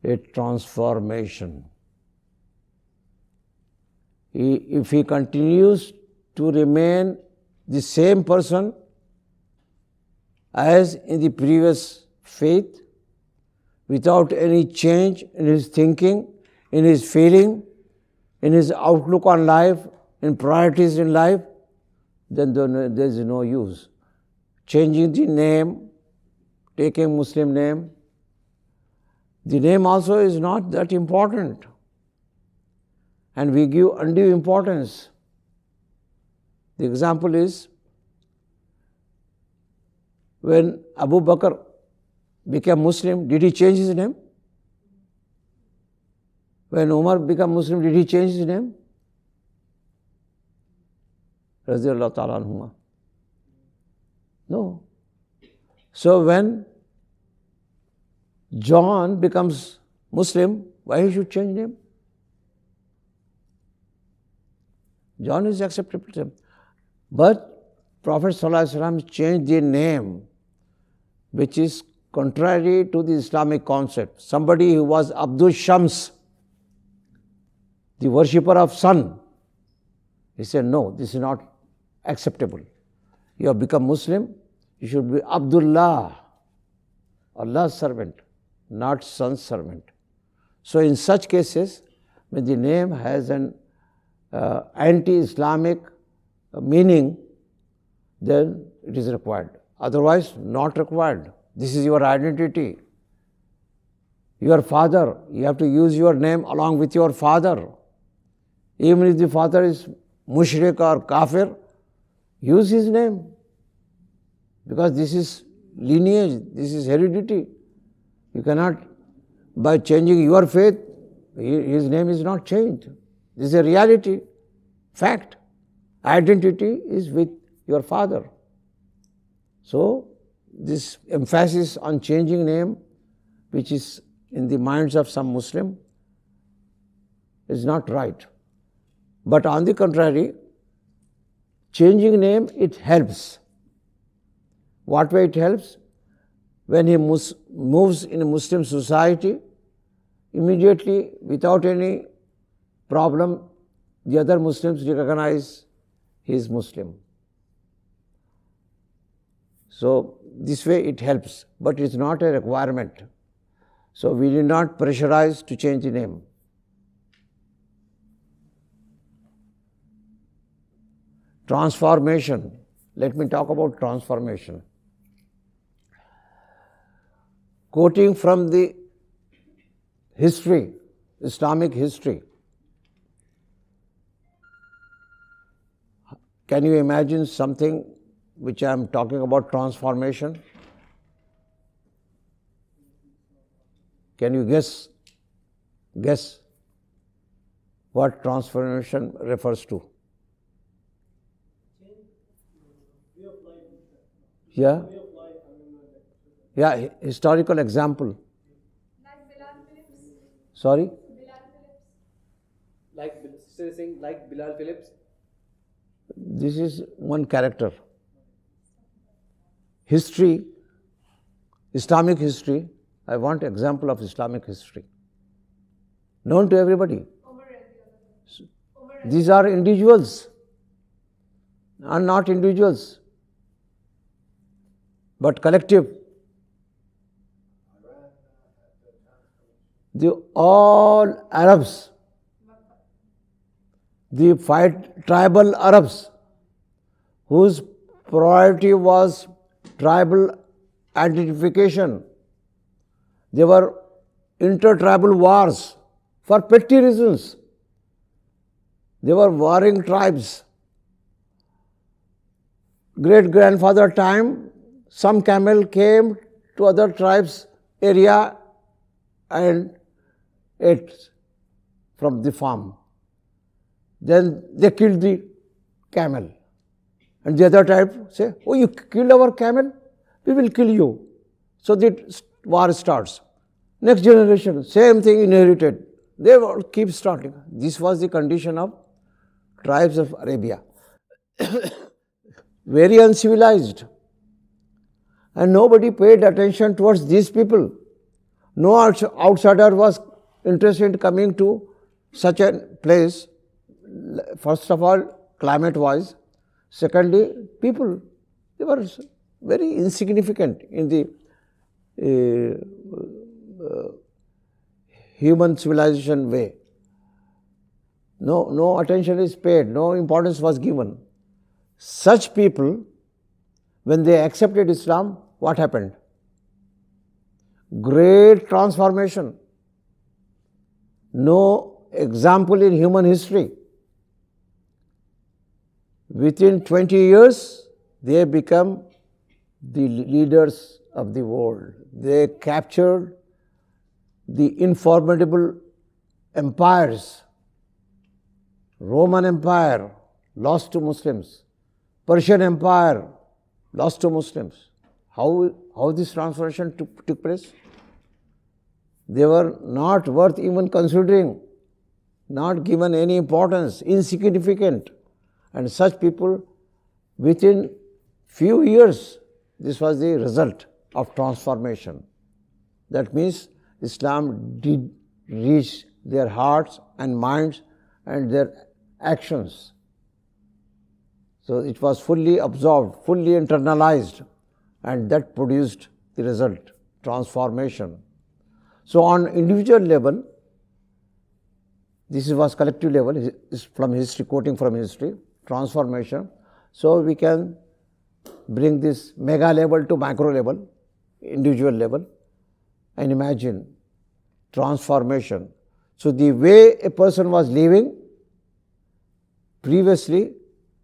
A transformation. If he continues to remain the same person as in the previous faith, without any change in his thinking, in his feeling, in his outlook on life, in priorities in life, then there is no use. Changing the name, taking Muslim name, the name also is not that important. And we give undue importance. The example is, when Abu Bakr became Muslim, did he change his name? When Umar became Muslim, did he change his name? Radiyallahu ta'ala anhuma. No. So when John becomes Muslim, why he should change name? John is acceptable to him. But Prophet ﷺ changed the name, which is contrary to the Islamic concept. Somebody who was Abdul Shams, the worshipper of sun, he said, no, this is not acceptable. You have become Muslim, you should be Abdullah, Allah's servant, not son's servant. So in such cases, when the name has an anti-Islamic meaning, then it is required. Otherwise, not required. This is your identity. Your father, you have to use your name along with your father. Even if the father is mushrik or kafir, use his name. Because this is lineage, this is heredity. You cannot, by changing your faith, his name is not changed. This is a reality, fact. Identity is with your father. So, this emphasis on changing name, which is in the minds of some Muslim, is not right. But on the contrary, changing name, it helps. What way it helps? When he moves in a Muslim society, immediately, without any problem, the other Muslims recognize he is Muslim. So, this way it helps, but it is not a requirement. So, we need not pressurize to change the name. Transformation. Let me talk about transformation. Quoting from the history, Islamic history. Can you imagine something which I am talking about, transformation? Can you guess what transformation refers to? Yeah? Yeah, historical example. Like Sorry? Like sister is saying, like Bilal Phillips. This is one character. History, Islamic history, I want example of Islamic history. Known to everybody. These are individuals, are not individuals, but collective. All Arabs, the 5 tribal Arabs, whose priority was tribal identification. There were inter-tribal wars for petty reasons. They were warring tribes. Great-grandfather time, some camel came to other tribes' area and ate from the farm. Then they killed the camel. And the other tribe say, oh, you killed our camel? We will kill you. So the war starts. Next generation, same thing inherited. They will keep starting. This was the condition of tribes of Arabia. Very uncivilized. And nobody paid attention towards these people. No outsider was interested in coming to such a place. First of all, climate-wise. Secondly, people, they were very insignificant in the human civilization way. No attention is paid, no importance was given. Such people, when they accepted Islam, what happened? Great transformation. No example in human history. Within 20 years, they become the leaders of the world. They captured the informidable empires. Roman Empire lost to Muslims. Persian Empire lost to Muslims. How this transformation took place? They were not worth even considering, not given any importance, insignificant. And such people, within few years, this was the result of transformation. That means Islam did reach their hearts and minds and their actions. So it was fully absorbed, fully internalized, and that produced the result, transformation. So on individual level, this was collective level, is from history, quoting from history, transformation. So we can bring this mega level to macro level, individual level, and imagine transformation. So the way a person was living previously,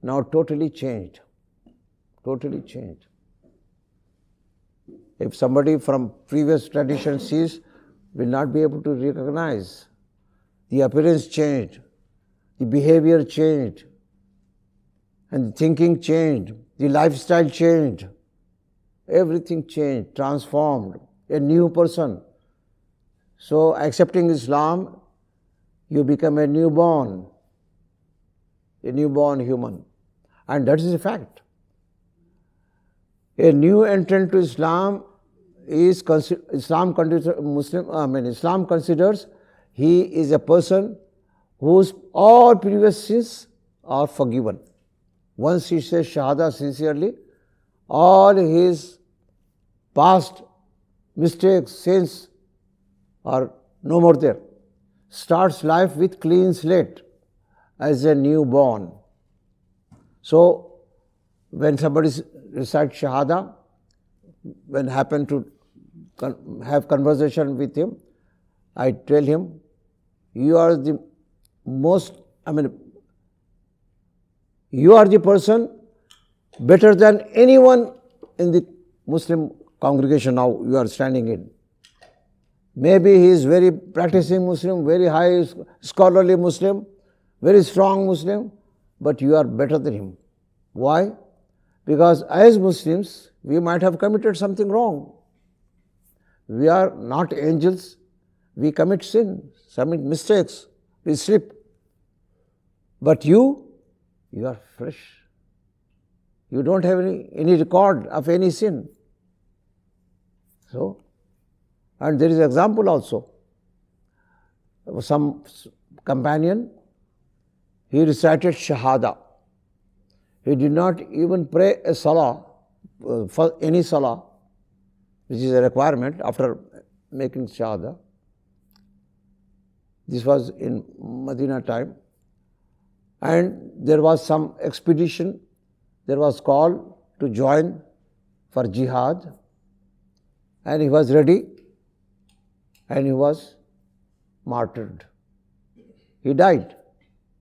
now totally changed. Totally changed. If somebody from previous tradition sees, will not be able to recognize. The appearance changed, the behavior changed, and the thinking changed, the lifestyle changed. Everything changed, transformed, a new person. So accepting Islam, you become a newborn human. And that is a fact. A new entrant to Islam is Islam considers he is a person whose all previous sins are forgiven. Once he says Shahada sincerely, all his past mistakes, sins are no more there. Starts life with clean slate as a newborn. So when somebody recites Shahada, when I happen to have conversation with him, I tell him, you are the you are the person better than anyone in the Muslim congregation now you are standing in. Maybe he is very practicing Muslim, very high scholarly Muslim, very strong Muslim, but you are better than him. Why? Because as Muslims, we might have committed something wrong. We are not angels, We commit sin, commit mistakes, we slip. But you are fresh. You don't have any record of any sin. So, and there is an example also. Some companion, he recited Shahada. He did not even pray a salah, for any salah, which is a requirement after making Shahada. This was in Medina time. And there was some expedition, there was call to join for jihad, and he was ready, and he was martyred. He died.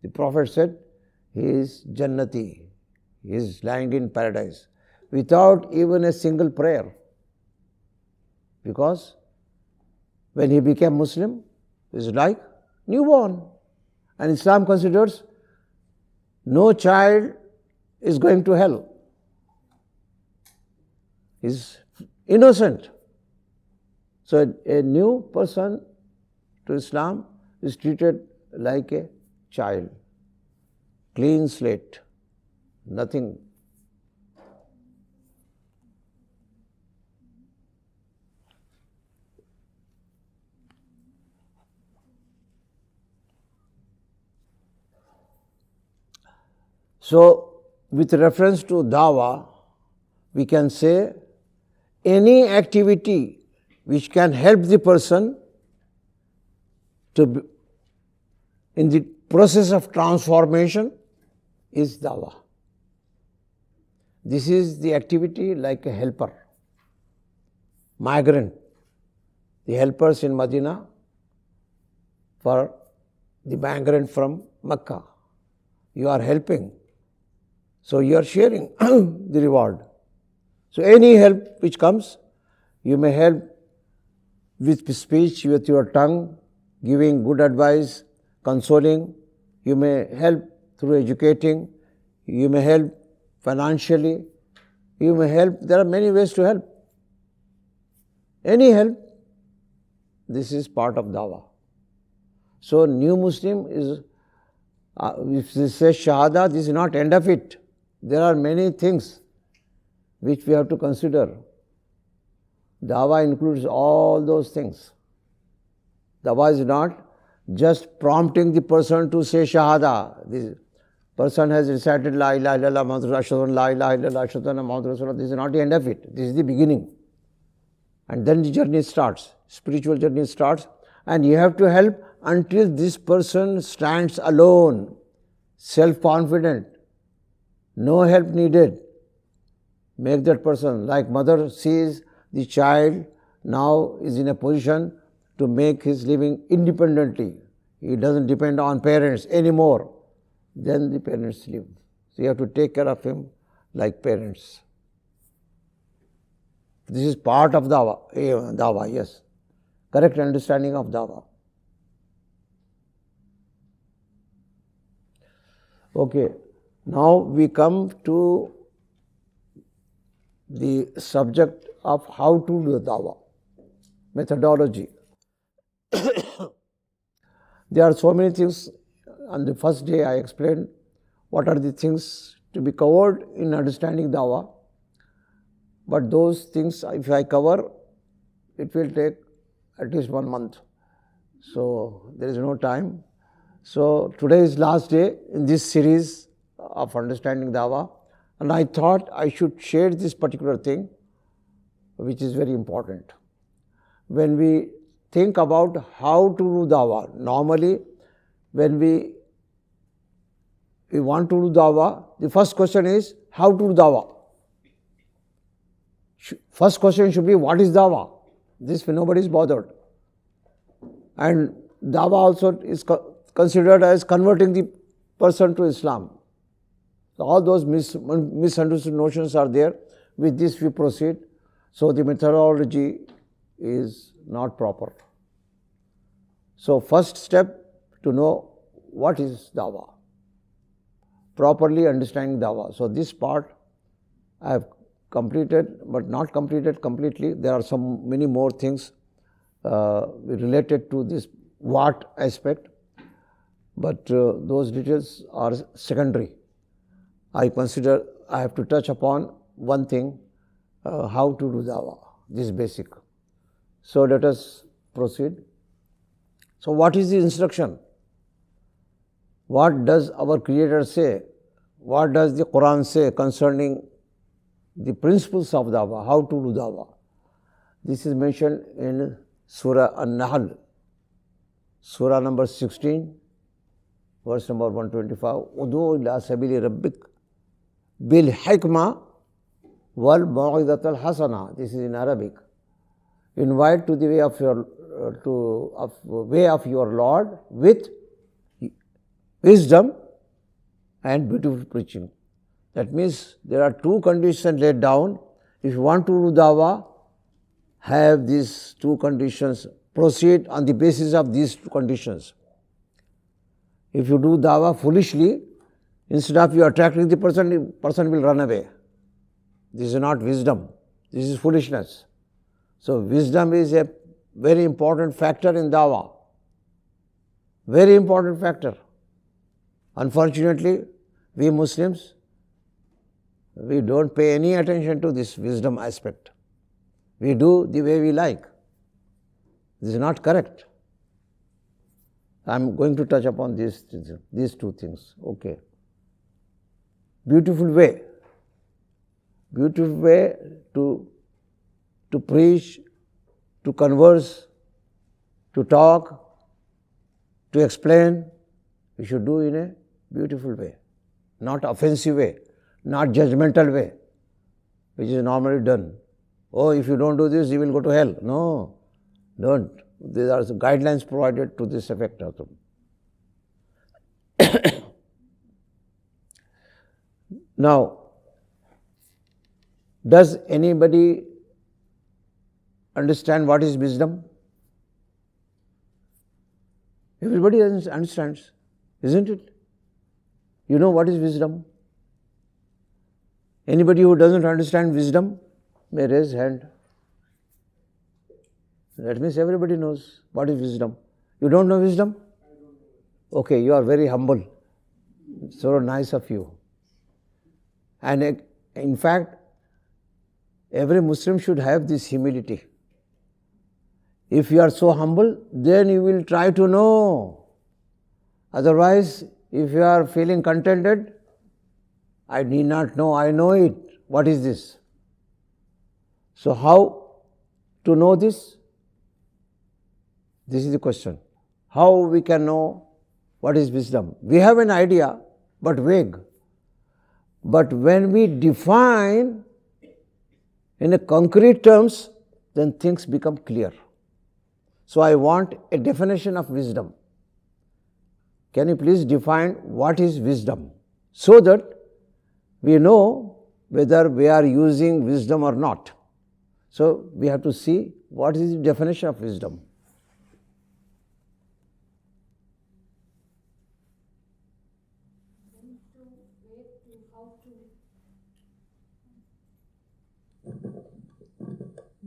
The Prophet said, he is Jannati, he is lying in paradise, without even a single prayer. Because when he became Muslim, he is like newborn. And Islam considers no child is going to hell. He is innocent. So a new person to Islam is treated like a child. Clean slate, nothing. So, with reference to Dawah, we can say any activity which can help the person to be in the process of transformation is Dawah. This is the activity like a helper, migrant. The helpers in Medina for the migrant from Mecca. You are helping. So you are sharing the reward. So any help which comes, you may help with speech, with your tongue, giving good advice, consoling. You may help through educating. You may help financially. You may help. There are many ways to help. Any help, this is part of Dawah. So new Muslim is, if they say Shahada, this is not end of it. There are many things which we have to consider. Dawah includes all those things. Dawah is not just prompting the person to say Shahada. This person has recited La ilaha illallah Muhammadur Rasulullah, La ilaha illallah Ashhadu anna Muhammadur Rasulullah. This is not the end of it. This is the beginning. And then the journey starts. Spiritual journey starts. And you have to help until this person stands alone, self-confident, no help needed. Make that person, like mother sees the child now is in a position to make his living independently. He doesn't depend on parents anymore. Then the parents live. So you have to take care of him like parents. This is part of Dawah, yes. Correct understanding of Dawah. Okay, now we come to the subject of how to do Dawah, methodology. There are so many things. On the first day I explained what are the things to be covered in understanding Dawah. But those things, if I cover, it will take at least 1 month. So there is no time. So today is last day in this series of understanding Dawah, and I thought I should share this particular thing, which is very important. When we think about how to do Dawah, normally when we want to do Dawah, the first question is how to do Dawah. First question should be what is Dawah? This nobody is bothered. And Dawah also is considered as converting the person to Islam. So all those misunderstood notions are there. With this we proceed. So the methodology is not proper. So first step to know what is Dawah. Properly understanding Dawah. So this part I have completed, but not completed completely. There are many more things related to this what aspect, but those details are secondary. I consider I have to touch upon one thing, how to do dawah. This is basic. So let us proceed. So what is the instruction? What does our Creator say? What does the Quran say concerning the principles of dawah, how to do dawah? This is mentioned in Surah An-Nahl, Surah number 16, verse number 125. Udu ila sabili rabbik bil hikmah wal mau'izatal hasana. This is in Arabic. Invite to the way of your Lord with wisdom and beautiful preaching. That means there are two conditions laid down. If you want to do dawah, have these two conditions. Proceed on the basis of these two conditions. If you do dawah foolishly, instead of you attracting the person will run away. This is not wisdom. This is foolishness. So wisdom is a very important factor in dawah. Very important factor. Unfortunately, we Muslims, we don't pay any attention to this wisdom aspect. We do the way we like. This is not correct. I am going to touch upon these two things. Okay. Beautiful way. Beautiful way to preach, to converse, to talk, to explain. We should do in a beautiful way, not offensive way, not judgmental way, which is normally done. Oh, if you don't do this, you will go to hell. No, don't. There are guidelines provided to this effect also. Now, does anybody understand what is wisdom? Everybody understands, isn't it? You know what is wisdom? Anybody who doesn't understand wisdom may raise hand. That means everybody knows what is wisdom. You don't know wisdom? Okay, you are very humble. So nice of you. And in fact, every Muslim should have this humility. If you are so humble, then you will try to know. Otherwise, if you are feeling contented, I need not know, I know it. What is this? So how to know this? This is the question. How we can know what is wisdom? We have an idea, but vague. But when we define in a concrete terms, then things become clear. So I want a definition of wisdom. Can you please define what is wisdom? So that we know whether we are using wisdom or not. So we have to see what is the definition of wisdom.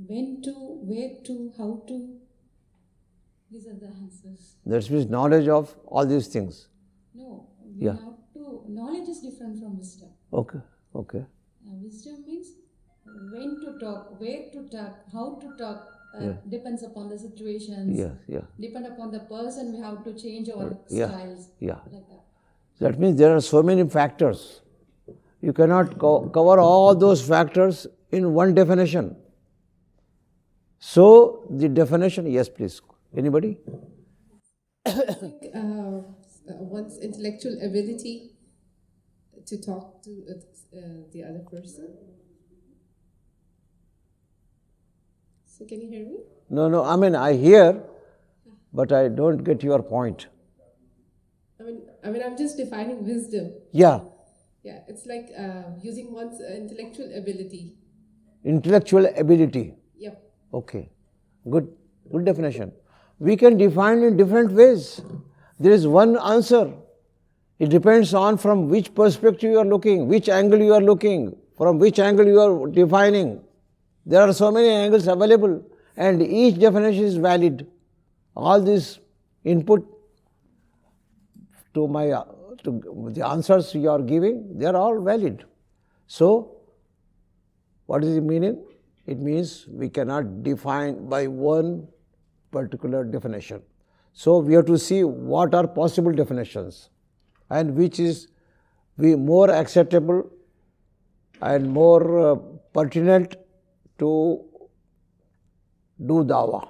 When to, where to, how to. These are the answers. That means knowledge of all these things. No, we Yeah. have to. Knowledge is different from wisdom. Okay, okay. Wisdom means when to talk, where to talk, how to talk. Yeah. Depends upon the situations. Yeah, yeah, Depend upon the person. We have to change our yeah, styles. yeah. Like that. That means there are so many factors. You cannot cover all those factors in one definition. So the definition, yes, please. Anybody? I think one's intellectual ability to talk to the other person. So can you hear me? No, I mean, I hear, but I don't get your point. I mean, I'm just defining wisdom. Yeah, Yeah, it's like using one's intellectual ability. intellectual ability. Yep. Okay, good definition. We can define in different ways. There is one answer. It depends on from which perspective you are looking, which angle you are looking, from which angle you are defining. There are so many angles available, and each definition is valid. All this input to the answers you are giving, they are all valid. So, what is the meaning? It means we cannot define by one particular definition. So, we have to see what are possible definitions and which is more acceptable and more pertinent to do dawah.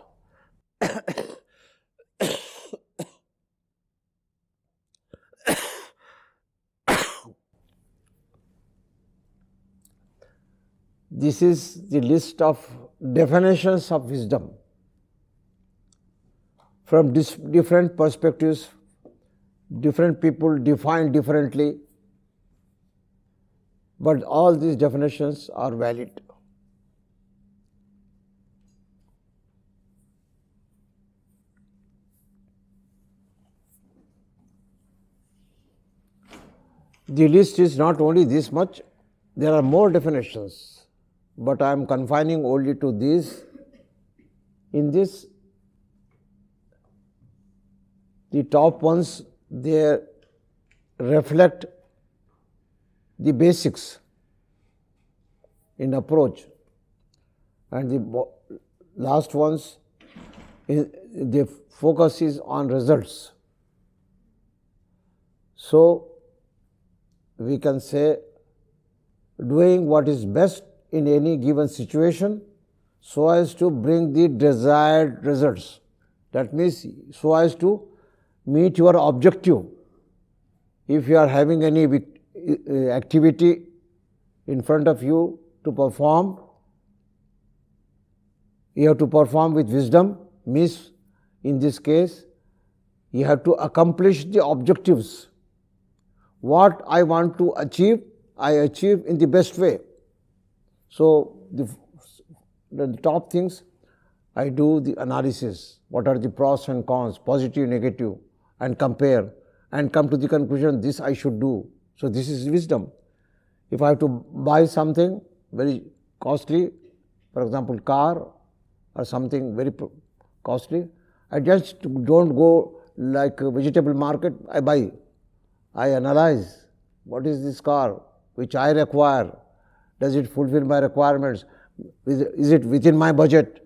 This is the list of definitions of wisdom from different perspectives. Different people define differently, but all these definitions are valid. The list is not only this much, there are more definitions, but I am confining only to these. In this, the top ones, they reflect the basics in approach, and the last ones, the focus is on results. So, we can say doing what is best in any given situation so as to bring the desired results. That means so as to meet your objective. If you are having any activity in front of you to perform, you have to perform with wisdom, means in this case, you have to accomplish the objectives. What I want to achieve, I achieve in the best way. So, the top things, I do the analysis. What are the pros and cons, positive, negative, and compare, and come to the conclusion, this I should do. So, this is wisdom. If I have to buy something very costly, for example, car or something very costly, I just don't go like a vegetable market, I buy. I analyze, what is this car which I require? Does it fulfill my requirements? Is it within my budget?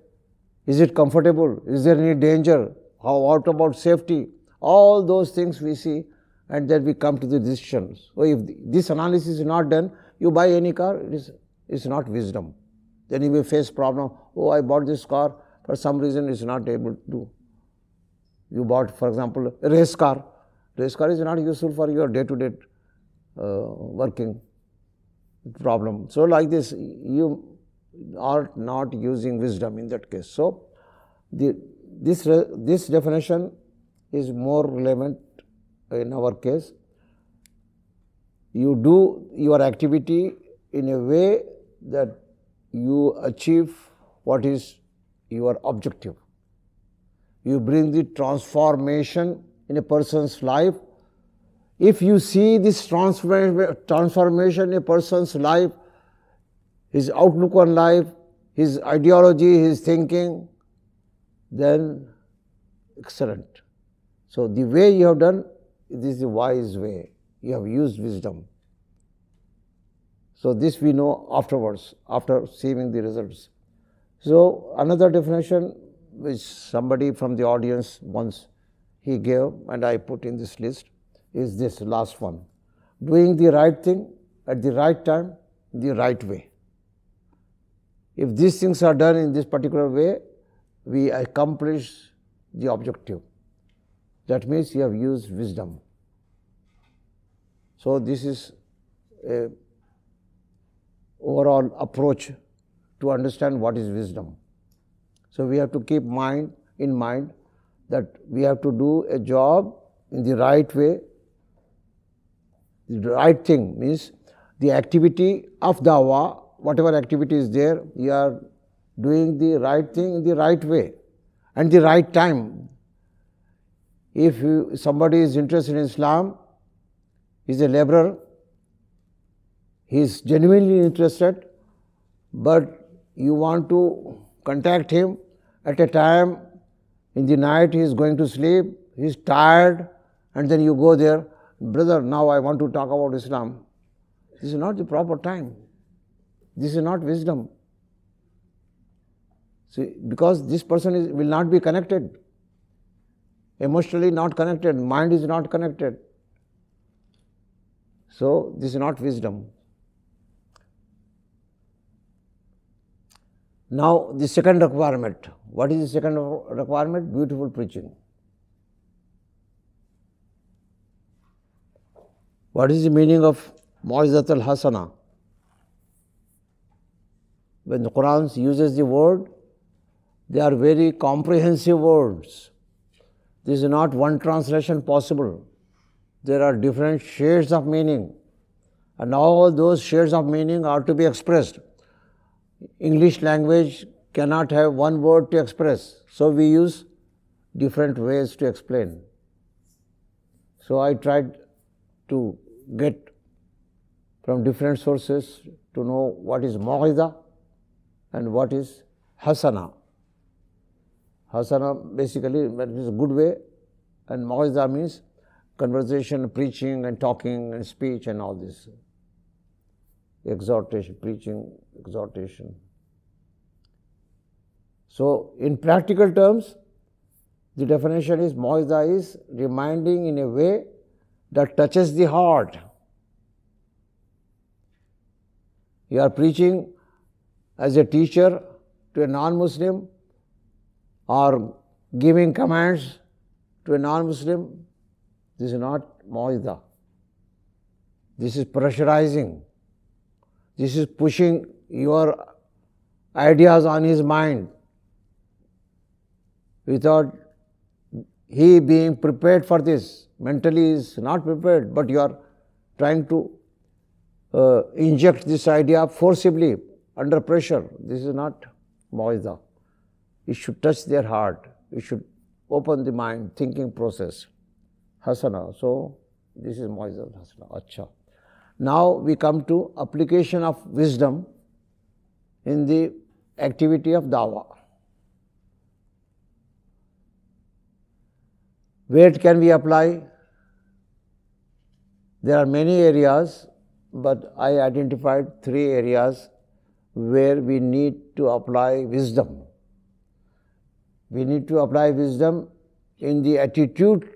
Is it comfortable? Is there any danger? What about safety? All those things we see, and then we come to the decisions. So, if this analysis is not done, you buy any car, it's not wisdom. Then you may face problem, oh, I bought this car, for some reason it's not able to. You bought, for example, a race car. Race car is not useful for your day-to-day working problem. So, like this, you are not using wisdom in that case. So, this definition is more relevant in our case. You do your activity in a way that you achieve what is your objective. You bring the transformation in a person's life. If you see this transformation in a person's life, his outlook on life, his ideology, his thinking, then excellent. So, the way you have done, this is a wise way. You have used wisdom. So, this we know afterwards, after seeing the results. So, another definition which somebody from the audience once he gave and I put in this list is this last one. Doing the right thing at the right time, the right way. If these things are done in this particular way, we accomplish the objective. That means you have used wisdom. So, this is a overall approach to understand what is wisdom. So, we have to keep in mind that we have to do a job in the right way. The right thing means the activity of dawah, whatever activity is there, you are doing the right thing in the right way and the right time. If somebody is interested in Islam, he is a laborer, he is genuinely interested, but you want to contact him at a time in the night he is going to sleep, he is tired, and then you go there, brother, now I want to talk about Islam. This is not the proper time. This is not wisdom. See, because this person will not be connected, emotionally not connected, mind is not connected. So, this is not wisdom. Now, the second requirement. What is the second requirement? Beautiful preaching. What is the meaning of Mu'izat al-Hasana? When the Quran uses the word, they are very comprehensive words. This is not one translation possible. There are different shades of meaning, and all those shades of meaning are to be expressed. English language cannot have one word to express, so we use different ways to explain. So I tried to get from different sources to know what is Mu'izah and what is Hasana. Hasana basically means a good way, and Mu'izah means conversation, preaching and talking and speech and all this. Exhortation, preaching, exhortation. So, in practical terms, the definition is Mu'izah is reminding in a way that touches the heart. You are preaching as a teacher to a non-Muslim or giving commands to a non-Muslim. This is not Mu'izah. This is pressurizing. This is pushing your ideas on his mind without he being prepared for this. Mentally he is not prepared, but you are trying to inject this idea forcibly under pressure. This is not Mu'izah. It should touch their heart. It should open the mind, thinking process. Hasana. So, this is Mu'izah Hasana. Acha. Now we come to application of wisdom in the activity of dawah. Where can we apply? There are many areas, but I identified 3 areas where we need to apply wisdom. We need to apply wisdom in the attitude,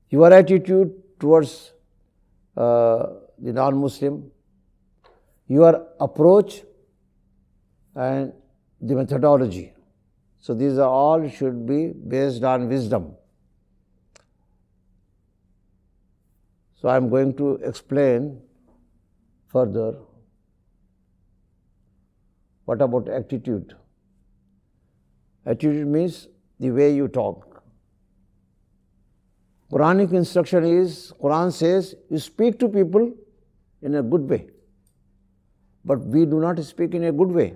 your attitude towards the non-Muslim, your approach and the methodology. So these are all should be based on wisdom. So I am going to explain further. What about attitude? Attitude means the way you talk. Quranic instruction is, Quran says, you speak to people in a good way. But we do not speak in a good way.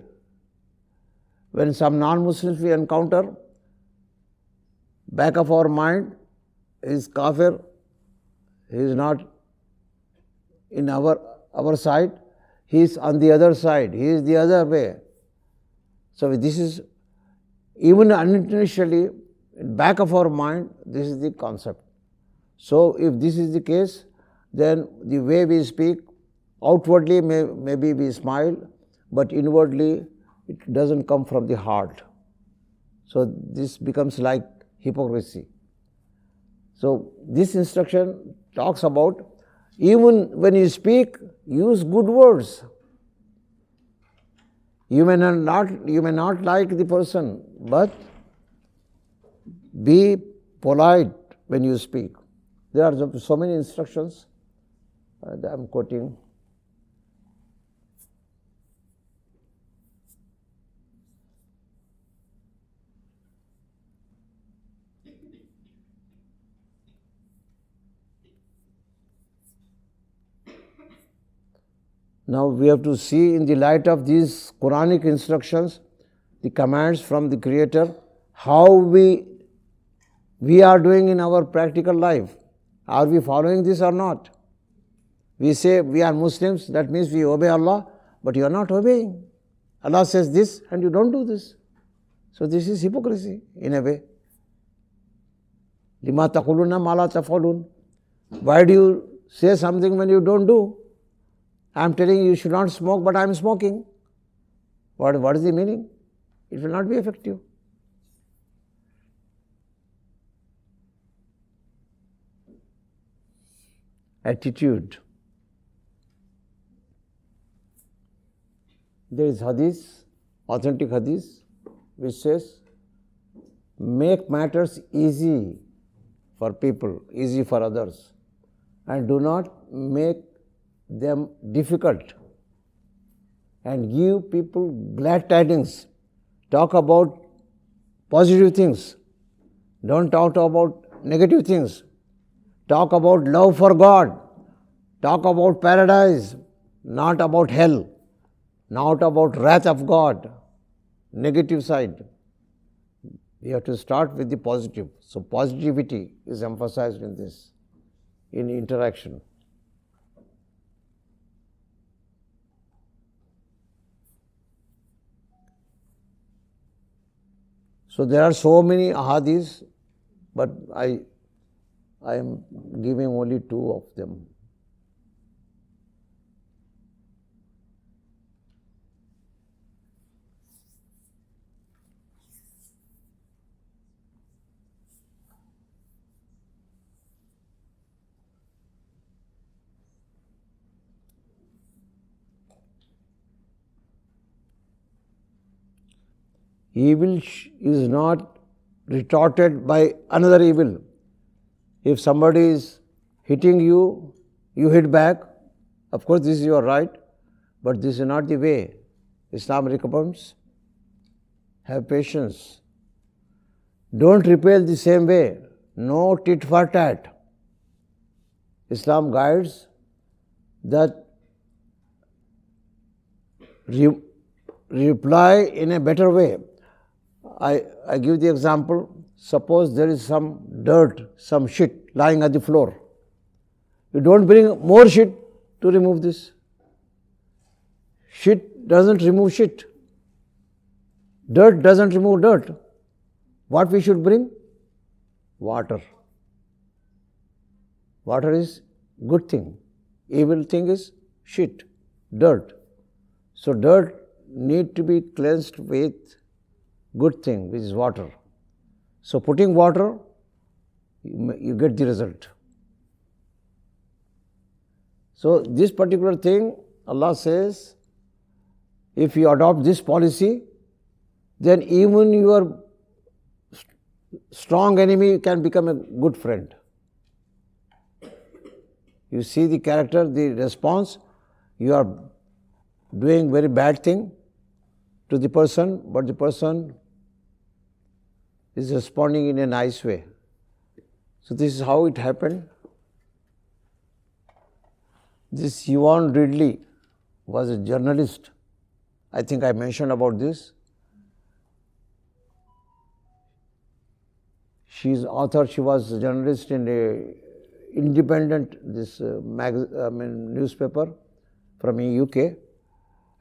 When some non-Muslims we encounter, back of our mind is kafir, he is not in our side, he is on the other side, he is the other way. So this is, even unintentionally, in back of our mind, this is the concept. So if this is the case, then the way we speak, outwardly maybe we smile, but inwardly it doesn't come from the heart. So this becomes like hypocrisy. So this instruction talks about, even when you speak, use good words. You may not like the person, but be polite when you speak. There are so many instructions that I am quoting. Now we have to see, in the light of these Quranic instructions, the commands from the Creator, how we are doing in our practical life. Are we following this or not? We say we are Muslims, that means we obey Allah, but you are not obeying. Allah says this and you don't do this. So this is hypocrisy in a way. Lima taquluna ma la taf'alun. Why do you say something when you don't do? I am telling you should not smoke, but I am smoking. What is the meaning? It will not be effective. Attitude. There is hadith, authentic hadith, which says, make matters easy for people, easy for others, and do not make them difficult. And give people glad tidings. Talk about positive things. Don't talk about negative things. Talk about love for God. Talk about paradise, not about hell, not about wrath of God, negative side. We have to start with the positive. So positivity is emphasized in this, in interaction. So there are so many ahadiths, but I am giving only 2 of them. Evil is not retorted by another evil. If somebody is hitting you, you hit back. Of course, this is your right, but this is not the way Islam recommends. Have patience. Don't repel the same way. No tit for tat. Islam guides that reply in a better way. I give the example. Suppose there is some dirt, some shit lying at the floor. You don't bring more shit to remove this. Shit doesn't remove shit. Dirt doesn't remove dirt. What we should bring? Water. Water is good thing. Evil thing is shit, dirt. So dirt need to be cleansed with good thing, which is water. So putting water, you get the result. So this particular thing, Allah says, if you adopt this policy, then even your strong enemy can become a good friend. You see the character, the response, you are doing very bad thing to the person, but the person is responding in a nice way. So this is how it happened. This Yvonne Ridley was a journalist. I think I mentioned about this. She is author. She was a journalist in a independent newspaper from UK,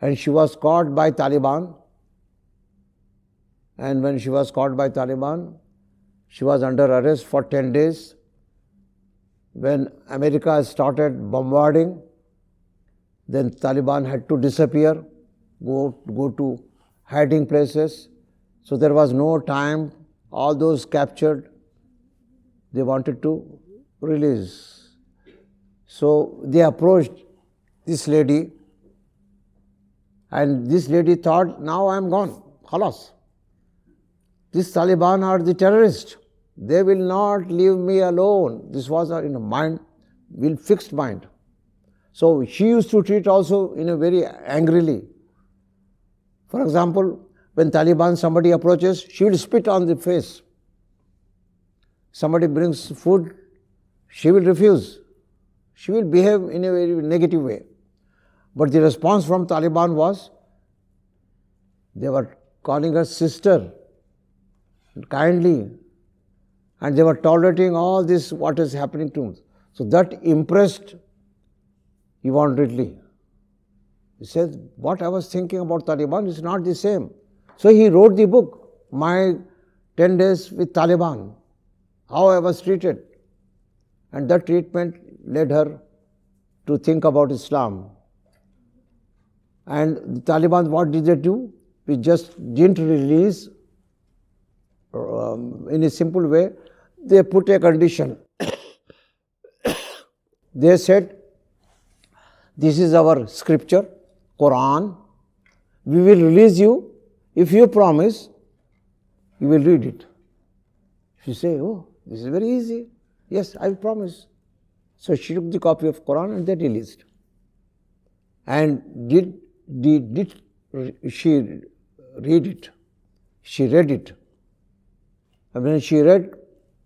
and she was caught by Taliban. And when she was caught by Taliban, she was under arrest for 10 days. When America started bombarding, then Taliban had to disappear, go to hiding places. So there was no time. All those captured, they wanted to release. So they approached this lady, and this lady thought, now I am gone, khalas. These Taliban are the terrorists. They will not leave me alone. This was her mind, fixed mind. So she used to treat also in a very angrily. For example, when Taliban somebody approaches, she will spit on the face. Somebody brings food, she will refuse. She will behave in a very negative way. But the response from Taliban was, they were calling her sister, kindly, and they were tolerating all this, what is happening to them. So that impressed Yvonne Ridley. He said, what I was thinking about Taliban is not the same. So he wrote the book. my 10 days with Taliban, how I was treated. And that treatment led her to think about Islam. And the Taliban, what did they do? We just didn't release in a simple way. They put a condition. They said, this is our scripture, Quran. We will release you if you promise you will read it. She said, oh, this is very easy. Yes, I will promise. So she took the copy of Quran and they released. And did she read it? She read it. And when she read,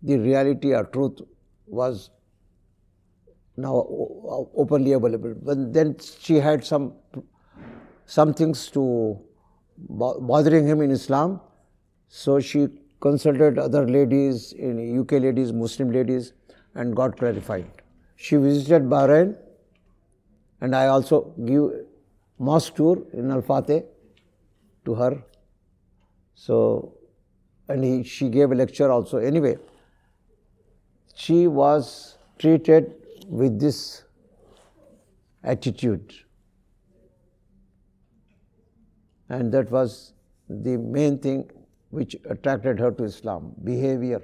the reality or truth was now openly available. But then she had some things to bothering him in Islam. So she consulted other ladies, in UK ladies, Muslim ladies, and got clarified. She visited Bahrain, and I also give mosque tour in Al-Fateh to her. So, and she gave a lecture also. Anyway, she was treated with this attitude. And that was the main thing which attracted her to Islam, behavior.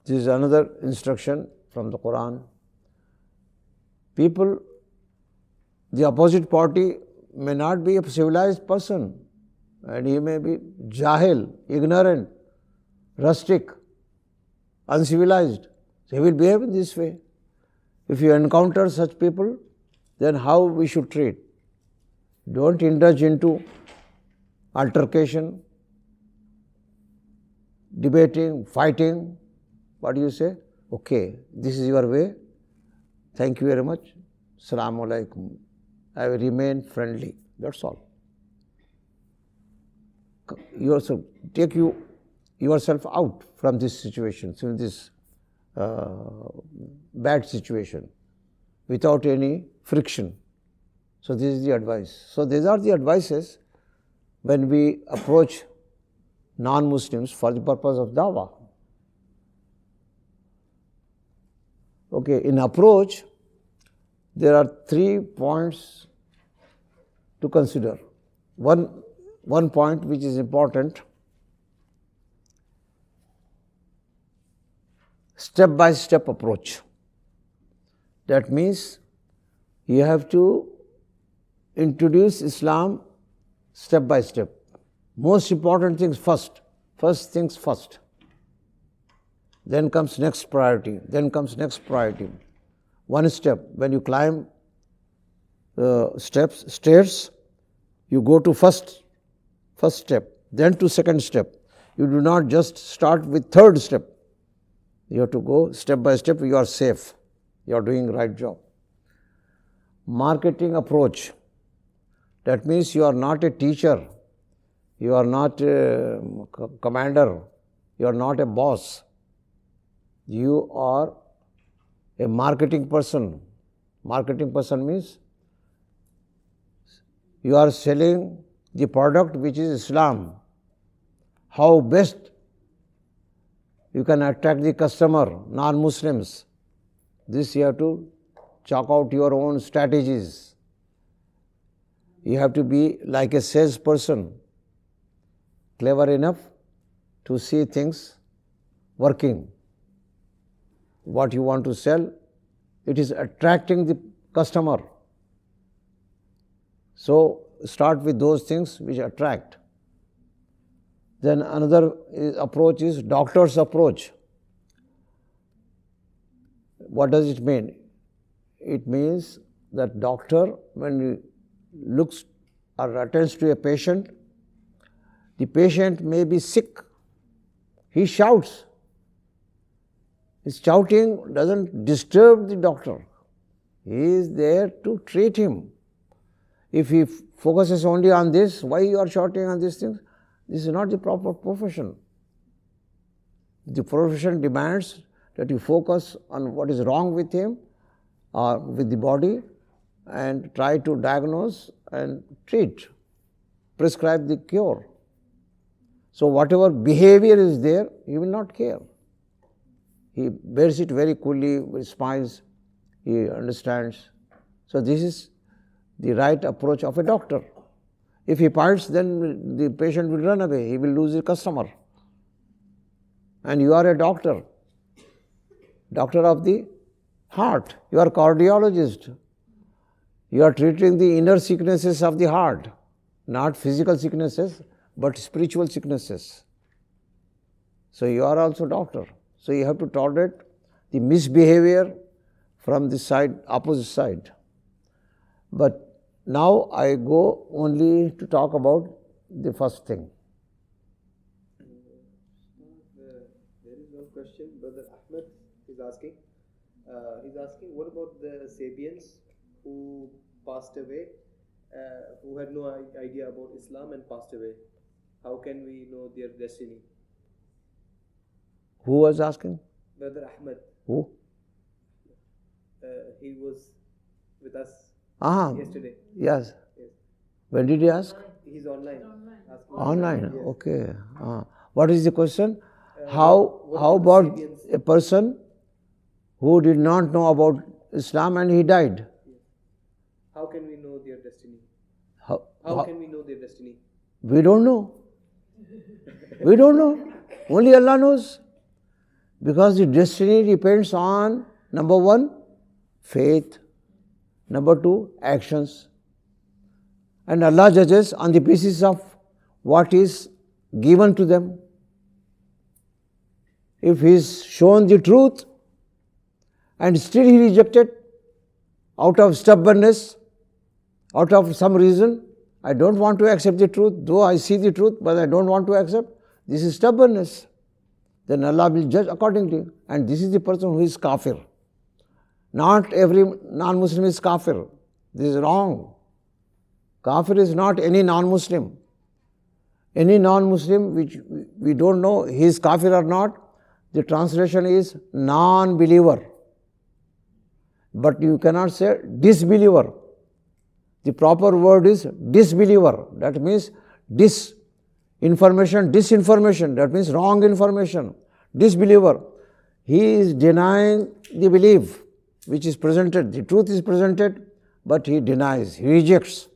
This is another instruction from the Quran. People, the opposite party may not be a civilized person, and he may be jahil, ignorant, rustic, uncivilized. So he will behave in this way. If you encounter such people, then how we should treat? Don't indulge into altercation, debating, fighting. What do you say? Okay, this is your way. Thank you very much. Assalamu alaikum. I will remain friendly. That's all. You also take yourself out from this situation, from this bad situation, without any friction. So this is the advice. So these are the advices when we approach non-Muslims for the purpose of dawah. Okay, in approach, there are 3 points to consider. One point which is important, step-by-step approach. That means you have to introduce Islam step by step. Most important things first. First things first. Then comes next priority. Then comes next priority. One step. When you climb stairs, you go to first step, then to second step. You do not just start with third step. You have to go step by step. You are safe. You are doing the right job. Marketing approach. That means you are not a teacher. You are not a commander. You are not a boss. You are a marketing person. Marketing person means you are selling the product which is Islam. How best you can attract the customer, non-Muslims. This you have to chalk out your own strategies. You have to be like a salesperson, clever enough to see things working. What you want to sell, it is attracting the customer. So start with those things which attract. Then another approach is doctor's approach. What does it mean? It means that doctor, when he looks or attends to a patient, the patient may be sick. He shouts. His shouting doesn't disturb the doctor. He is there to treat him. If he focuses only on this, why you are shouting on these things? This is not the proper profession. The profession demands that you focus on what is wrong with him or with the body and try to diagnose and treat, prescribe the cure. So whatever behavior is there, he will not care. He bears it very coolly, smiles, he understands. So this is the right approach of a doctor. If he fights, then the patient will run away, he will lose his customer. And you are a doctor, doctor of the heart, you are a cardiologist. You are treating the inner sicknesses of the heart, not physical sicknesses, but spiritual sicknesses. So you are also doctor. So you have to tolerate the misbehavior from the side, opposite side. But now I go only to talk about the first thing. There is one question Brother Ahmed is asking. He's asking, what about the Sabians who passed away, who had no idea about Islam and passed away? How can we know their destiny? Who was asking? Brother Ahmed, Who? he was with us yesterday. Yes. Yes. When did he ask? He's online. Asking. Online. Yes. Okay. What is the question? How about Sabians? a person who did not know about Islam and he died? How can we know their destiny? How Can we know their destiny? We don't know. We don't know. Only Allah knows. Because the destiny depends on, number one, faith, number two, actions. And Allah judges on the basis of what is given to them. If he is shown the truth and still he rejected out of stubbornness, out of some reason, I don't want to accept the truth, though I see the truth, but I don't want to accept, this is stubbornness. Then Allah will judge accordingly. And this is the person who is kafir. Not every non-Muslim is kafir. This is wrong. Kafir is not any non-Muslim. Any non-Muslim which we don't know he is kafir or not, the translation is non-believer. But you cannot say disbeliever. The proper word is disbeliever. That means disinformation. That means wrong information. Disbeliever. He is denying the belief which is presented. The truth is presented, but he denies, he rejects.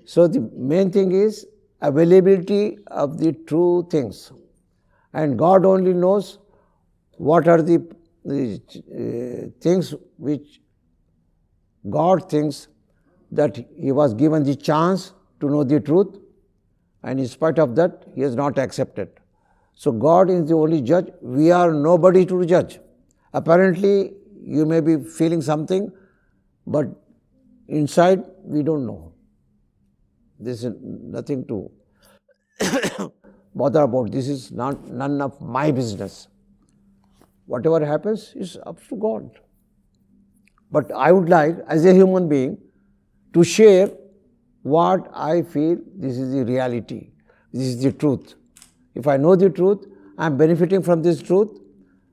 So the main thing is availability of the true things. And God only knows what are the things which God thinks that he was given the chance to know the truth, and in spite of that, he has not accepted. So God is the only judge. We are nobody to judge. Apparently, you may be feeling something, but inside, we don't know. This is nothing to bother about. This is none of my business. Whatever happens is up to God. But I would like, as a human being, to share what I feel this is the reality, this is the truth. If I know the truth, I am benefiting from this truth,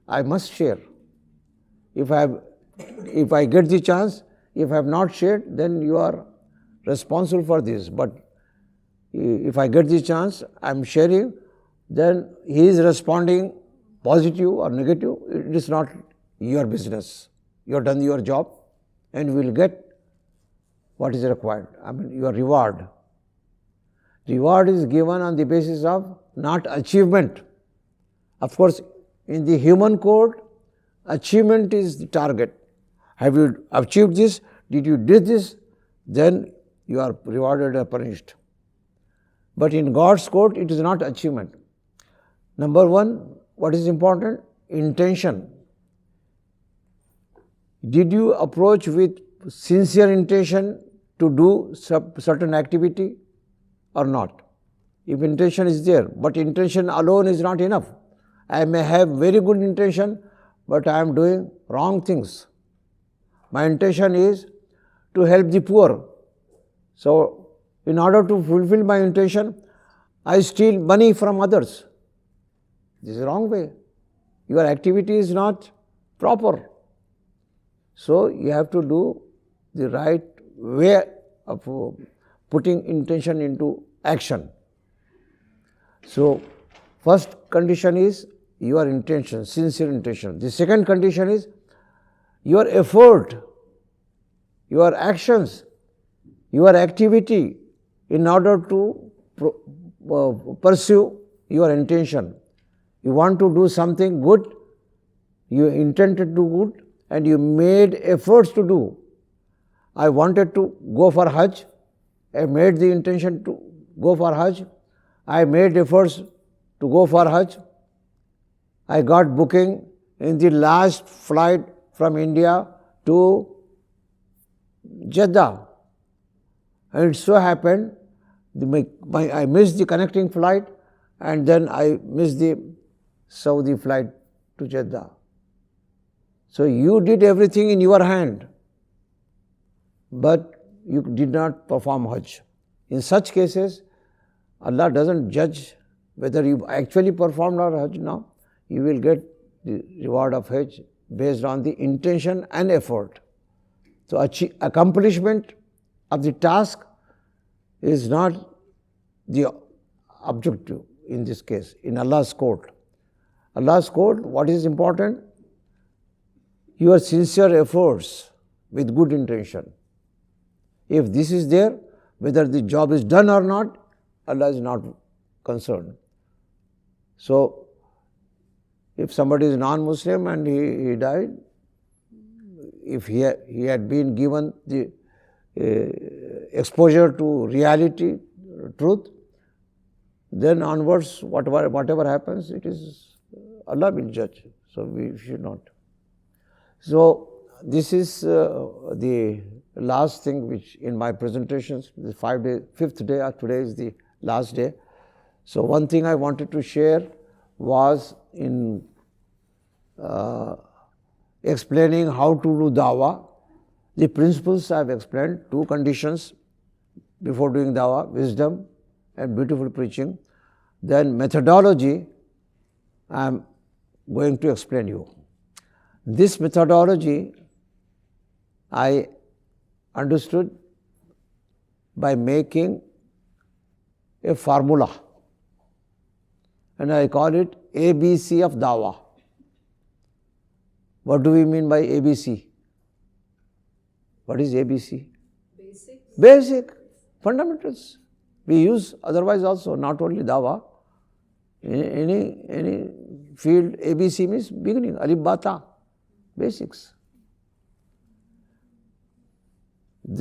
I must share. If I get the chance, if I have not shared, then you are responsible for this. But if I get the chance, I am sharing, then he is responding positive or negative, it is not your business. You have done your job and you will get what is required. I mean, your reward. Reward is given on the basis of not achievement. Of course, in the human code, achievement is the target. Have you achieved this? Did you do this? Then you are rewarded or punished. But in God's code, it is not achievement. Number one, what is important? Intention. Did you approach with sincere intention to do certain activity or not? If intention is there, but intention alone is not enough. I may have very good intention, but I am doing wrong things. My intention is to help the poor. So, in order to fulfill my intention, I steal money from others. This is the wrong way. Your activity is not proper. So you have to do the right way of putting intention into action. So first condition is your intention, sincere intention. The second condition is your effort, your actions, your activity in order to pursue your intention. You want to do something good, you intended to do good, and you made efforts to do. I wanted to go for Hajj, I made the intention to go for Hajj, I made efforts to go for Hajj, I got booking in the last flight from India to Jeddah. And it so happened, I missed the connecting flight and then I missed the Saudi flight to Jeddah. So you did everything in your hand, but you did not perform Hajj. In such cases, Allah doesn't judge whether you actually performed or Hajj now. You will get the reward of Hajj based on the intention and effort. So accomplishment of the task is not the objective in this case, in Allah's court. Allah's court, what is important? Your sincere efforts with good intention. If this is there, whether the job is done or not, Allah is not concerned. So, if somebody is non-Muslim and he died, if he had been given the exposure to reality, truth, then onwards, whatever happens, it is Allah will judge. So we should not. So this is the last thing which in my presentations, the 5th day, today is the last day. So one thing I wanted to share was in explaining how to do dawah. The principles I have explained, 2 conditions before doing dawah, wisdom and beautiful preaching. Then methodology, I am going to explain you. This methodology I understood by making a formula, and I call it ABC of dawah. What do we mean by ABC? What is ABC? Basic, fundamentals. We use otherwise also, not only dawah. Any field, ABC means beginning, alif ba ta, basics.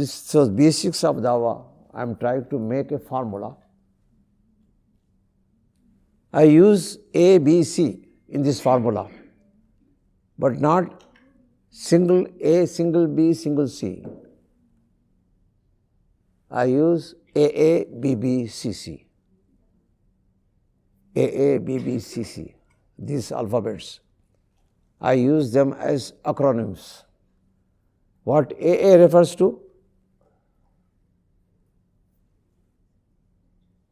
So basics of dawah, I am trying to make a formula. I use A, B, C in this formula, but not single A, single B, single C. I use AA, BB, CC. AA, BB, CC. These alphabets. I use them as acronyms. What AA refers to?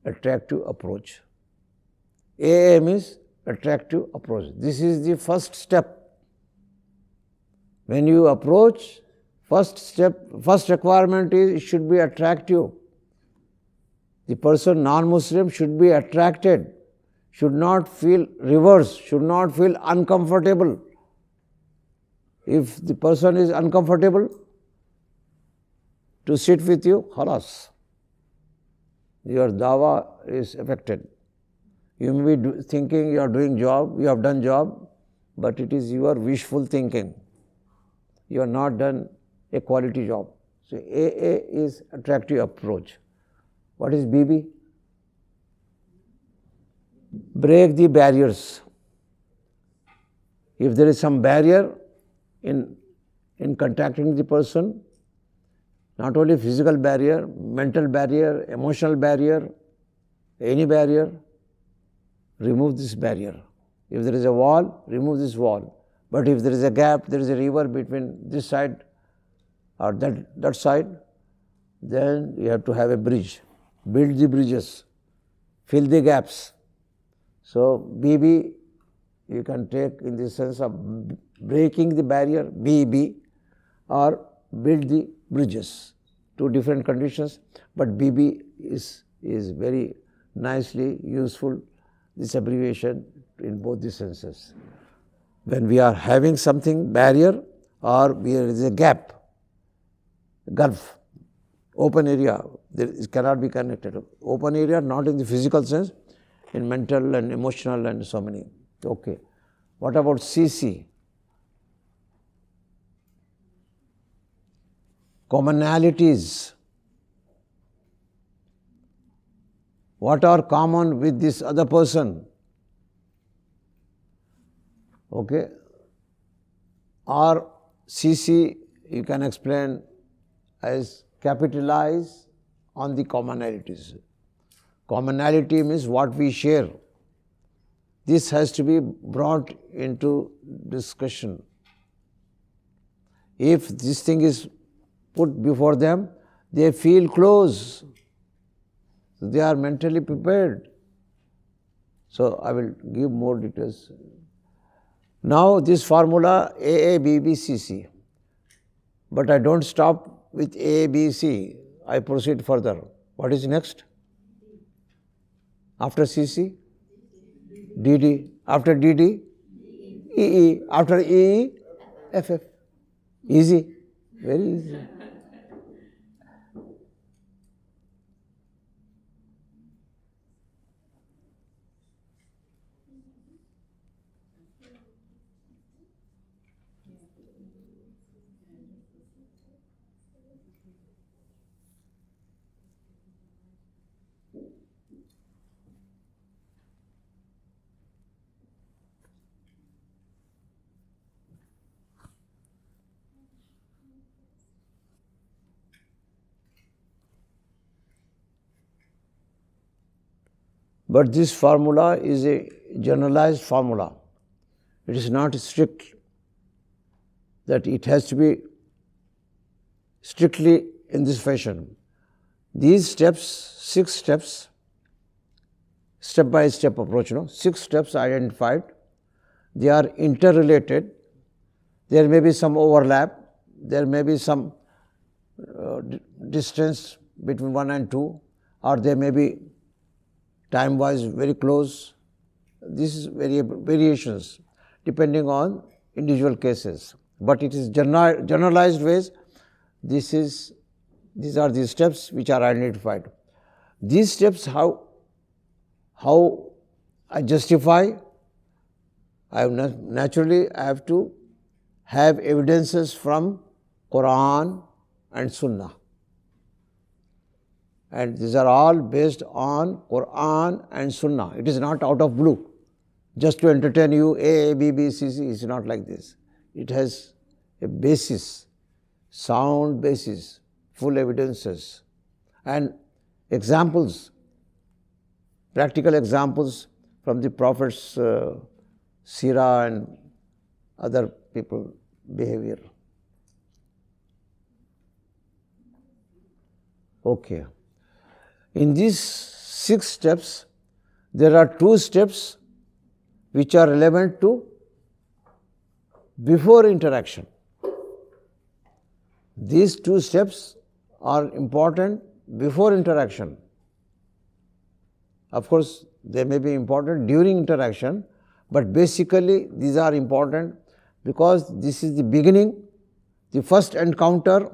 Attractive approach. AA means attractive approach. This is the first step. When you approach, first requirement is it should be attractive. The person non-Muslim should be attracted, should not feel reversed, should not feel uncomfortable. If the person is uncomfortable to sit with you, khalas, your dawah is affected. You may be thinking you are doing job, you have done job, but it is your wishful thinking. You have not done a quality job. So AA is attractive approach. What is BB? Break the barriers. If there is some barrier in contacting the person, not only physical barrier, mental barrier, emotional barrier, any barrier, remove this barrier. If there is a wall, remove this wall. But if there is a gap, there is a river between this side or that side, then you have to have a bridge. Build the bridges, fill the gaps. So BB you can take in the sense of breaking the barrier, BB, or build the bridges. Two different conditions, but BB is very nicely useful, this abbreviation, in both the senses. When we are having something barrier or there is a gap, gulf, open area, it cannot be connected. Open area not in the physical sense, in mental and emotional and so many. Okay. What about CC? Commonalities. What are common with this other person? Okay. Or CC you can explain as capitalize on the commonalities. Commonality means what we share. This has to be brought into discussion. If this thing is put before them, they feel close. They are mentally prepared. So I will give more details. Now this formula AABBCC. But I don't stop with ABC. I proceed further. What is next? After CC? DD. After DD? EE. After EE? FF. Easy. Very easy. But this formula is a generalized formula. It is not strict, that it has to be strictly in this fashion. These steps, 6 steps, step-by-step approach, 6 steps identified, they are interrelated. There may be some overlap, there may be some distance between 1 and 2, or they may be time-wise very close. This is variations depending on individual cases. But it is generalized ways. These are the steps which are identified. These steps, how I justify? Naturally I have to have evidences from Quran and Sunnah. And these are all based on Quran and Sunnah. It is not out of blue. Just to entertain you, A, B, B, C, C, it's not like this. It has a basis, sound basis, full evidences. And examples, practical examples from the Prophet's seerah and other people behavior. Okay. In these 6 steps, there are 2 steps which are relevant to before interaction. These 2 steps are important before interaction. Of course, they may be important during interaction, but basically these are important because this is the beginning, the first encounter.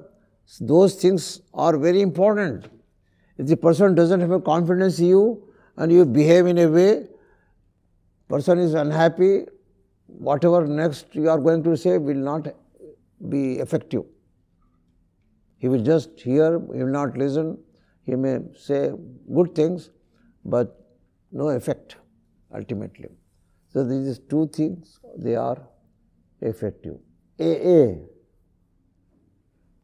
Those things are very important. If the person doesn't have a confidence in you and you behave in a way, person is unhappy, whatever next you are going to say will not be effective. He will just hear, he will not listen, he may say good things, but no effect ultimately. So these 2 things, they are effective. AA,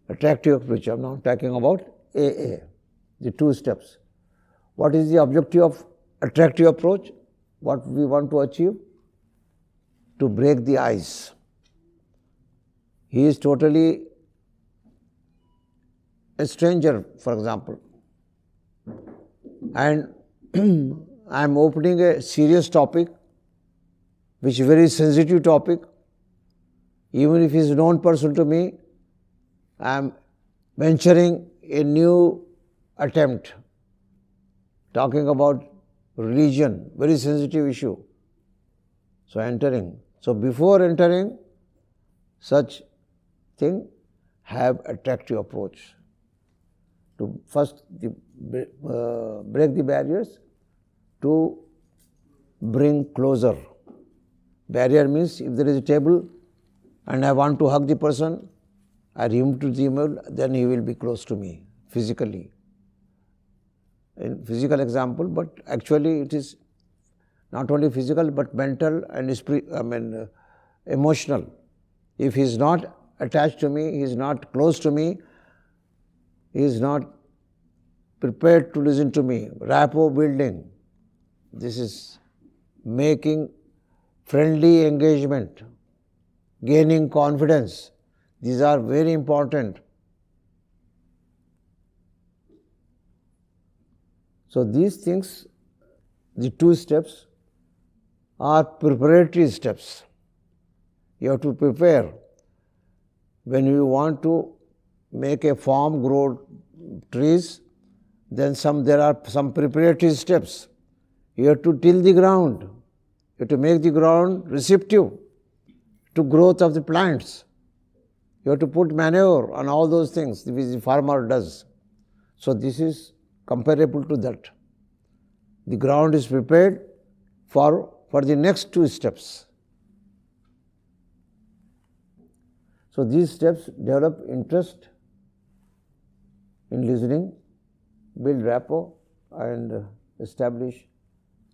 attractive approach. I am now talking about AA, the 2 steps. What is the objective of attractive approach? What we want to achieve? To break the ice. He is totally a stranger, for example, and I am opening a serious topic, which is a very sensitive topic. Even if he is a known person to me, I am venturing a new attempt, talking about religion, very sensitive issue. So entering. So before entering such thing, have attractive approach. To first break the barriers, to bring closer. Barrier means if there is a table and I want to hug the person, I remove to the table, then he will be close to me physically. In physical example, but actually it is not only physical but mental and emotional. If he is not attached to me, he is not close to me, he is not prepared to listen to me, rapport building. This is making friendly engagement, gaining confidence. These are very important. So these things, the two steps, are preparatory steps. You have to prepare. When you want to make a farm grow trees, then there are some preparatory steps. You have to till the ground. You have to make the ground receptive to growth of the plants. You have to put manure and all those things which the farmer does. So this is comparable to that. The ground is prepared for the next two steps. So these steps develop interest in listening, build rapport, and establish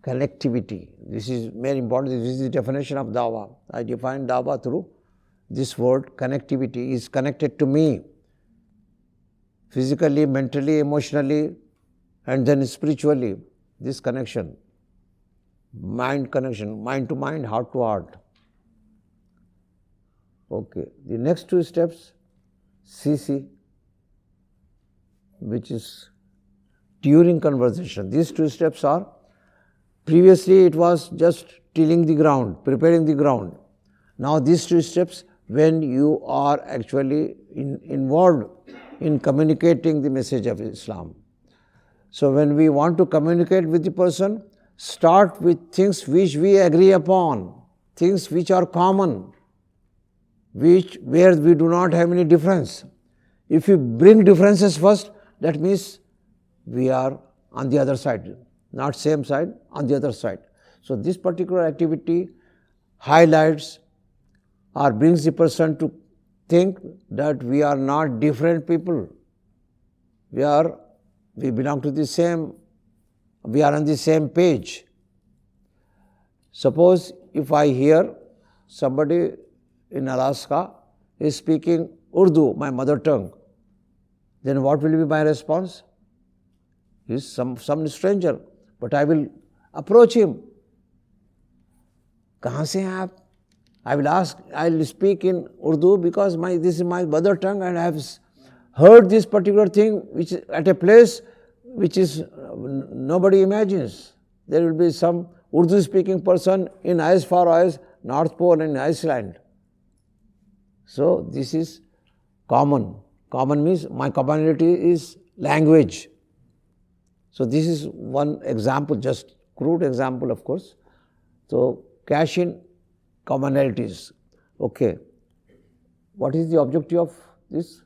connectivity. This is very important. This is the definition of dawah. I define dawah through this word. Connectivity is connected to me physically, mentally, emotionally, and then spiritually. This connection, mind connection, mind to mind, heart to heart. Okay, the next two steps, CC, which is during conversation. These two steps are, previously it was just tilling the ground, preparing the ground. Now these two steps, when you are actually involved in communicating the message of Islam. So when we want to communicate with the person, start with things which we agree upon, things which are common, where we do not have any difference. If you bring differences first, that means we are on the other side, not same side, on the other side. So this particular activity highlights or brings the person to think that we are not different people. We belong to the same, we are on the same page. Suppose if I hear somebody in Alaska is speaking Urdu, my mother tongue, then what will be my response? He is some stranger, but I will approach him. Kahan se hain aap? I will ask, I will speak in Urdu because this is my mother tongue and I have heard this particular thing which is at a place which is nobody imagines. There will be some Urdu speaking person in as far as North Pole and Iceland. So this is common. Common means my commonality is language. So this is one example, just crude example of course. So cash in commonalities. Okay. What is the objective of this?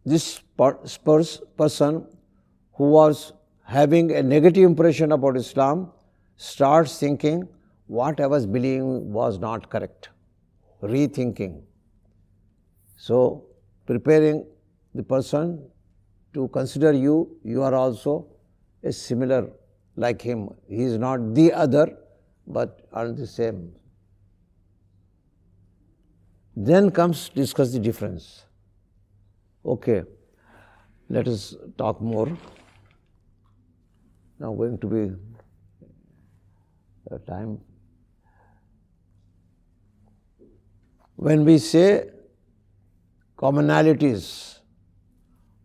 This person who was having a negative impression about Islam starts thinking what I was believing was not correct, rethinking. So preparing the person to consider you are also a similar like him. He is not the other, but are the same. Then comes discuss the difference. Okay, let us talk more. Now going to be time. When we say commonalities,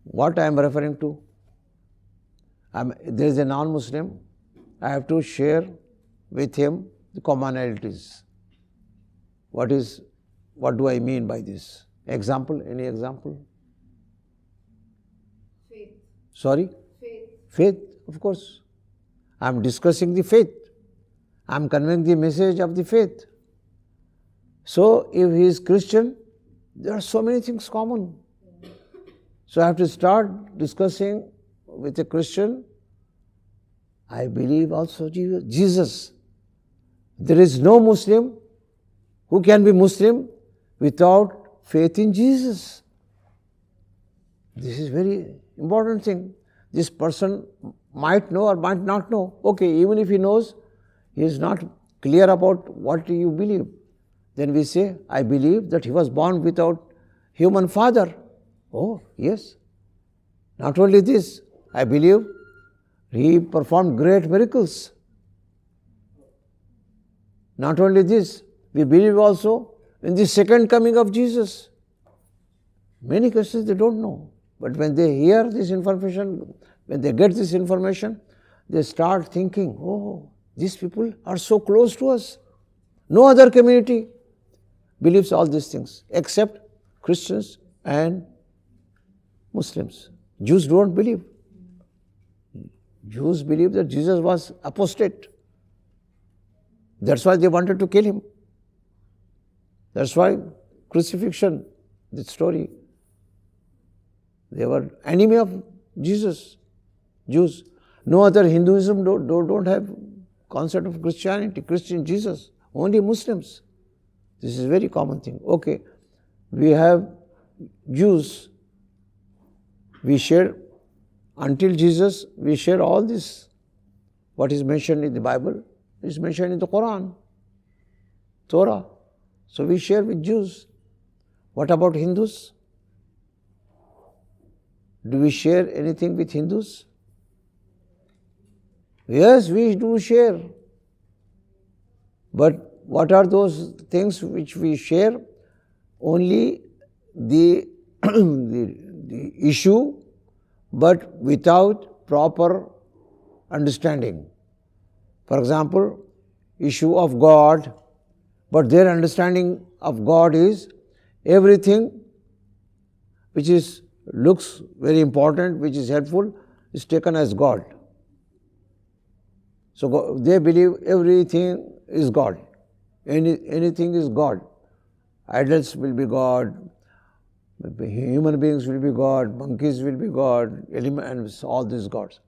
what I am referring to? There is a non-Muslim, I have to share with him the commonalities. What do I mean by this? Example? Any example? Faith. Sorry? Faith. Faith, of course. I am discussing the faith. I am conveying the message of the faith. So, if he is Christian, there are so many things common. So, I have to start discussing with a Christian. I believe also Jesus. There is no Muslim who can be Muslim without faith in Jesus. This is very important thing. This person might know or might not know. Okay, even if he knows, he is not clear about what you believe. Then we say, I believe that he was born without human father. Oh, yes. Not only this, I believe he performed great miracles. Not only this, we believe also in the second coming of Jesus. Many Christians, they don't know. But when they hear this information, when they get this information, they start thinking, oh, these people are so close to us. No other community believes all these things except Christians and Muslims. Jews don't believe. Jews believe that Jesus was apostate. That's why they wanted to kill him. That's why crucifixion, the story, they were enemy of Jesus, Jews. No other Hinduism don't have concept of Christianity, Christian Jesus, only Muslims. This is a very common thing. Okay, we have Jews, we share, until Jesus, we share all this. What is mentioned in the Bible is mentioned in the Quran, Torah. So we share with Jews. What about Hindus? Do we share anything with Hindus? Yes, we do share. But what are those things which we share? Only the, the issue, but without proper understanding. For example, issue of God, but their understanding of God is everything which looks very important, which is helpful, is taken as God. So they believe everything is God. Anything is God. Idols will be God, human beings will be God, monkeys will be God, elements, all these gods.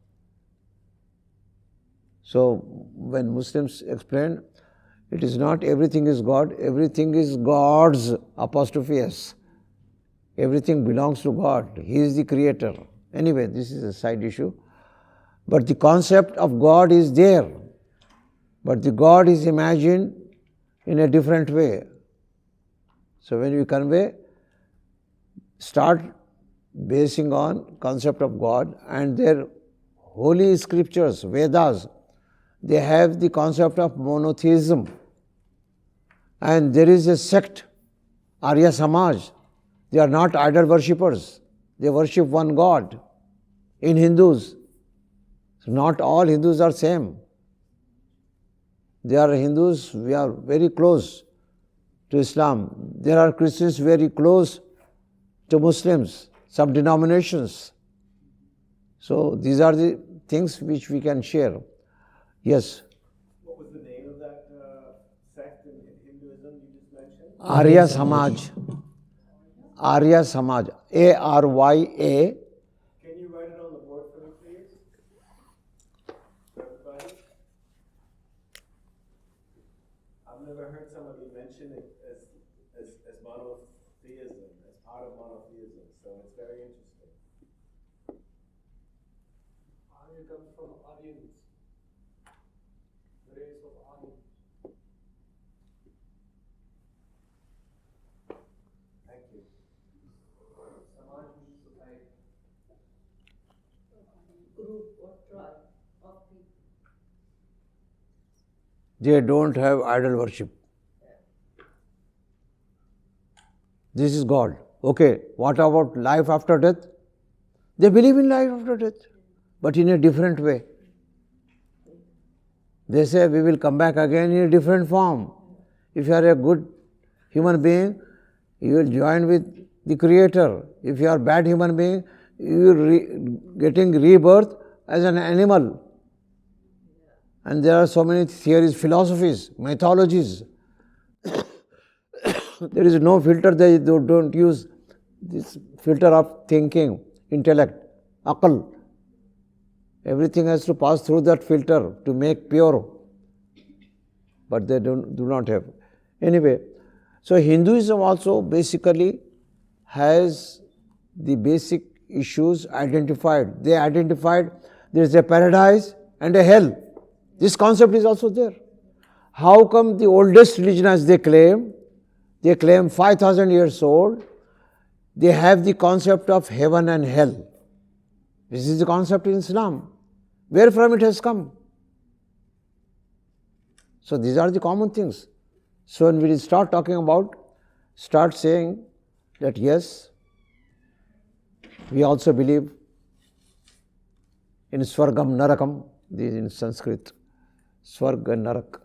So when Muslims explain, it is not everything is God, everything is God's, apostrophe S. Everything belongs to God. He is the creator. Anyway, this is a side issue. But the concept of God is there. But the God is imagined in a different way. So when we convey, start basing on concept of God and their holy scriptures, Vedas, they have the concept of monotheism. And there is a sect, Arya Samaj. They are not idol worshippers. They worship one God. In Hindus, not all Hindus are same. There are Hindus, we are very close to Islam. There are Christians very close to Muslims, some denominations. So these are the things which we can share. Yes. What was the name of that sect in Hinduism you just mentioned? Arya Samaj. Arya Samaj. A-R-Y-A. Can you write it on the board for me, please? For everybody? I've never heard somebody mention it as monotheism, as part of monotheism, so it's very interesting. Arya comes from Aryans, the race of Aryans. Thank you. Samaj means society. Group or tribe of people. They don't have idol worship. This is God. Okay, what about life after death? They believe in life after death, but in a different way. They say we will come back again in a different form. If you are a good human being, you will join with the Creator. If you are a bad human being, you will getting rebirth as an animal. And there are so many theories, philosophies, mythologies. There is no filter, they don't use this filter of thinking, intellect, aql. Everything has to pass through that filter to make pure. But they do not have. Anyway, so Hinduism also basically has the basic issues identified. They identified there is a paradise and a hell. This concept is also there. How come the oldest religion, as they claim 5,000 years old, they have the concept of heaven and hell. This is the concept in Islam. Where from it has come? So these are the common things. So when we start saying that yes, we also believe in Swargam, Narakam, these in Sanskrit, Swarg and Narak,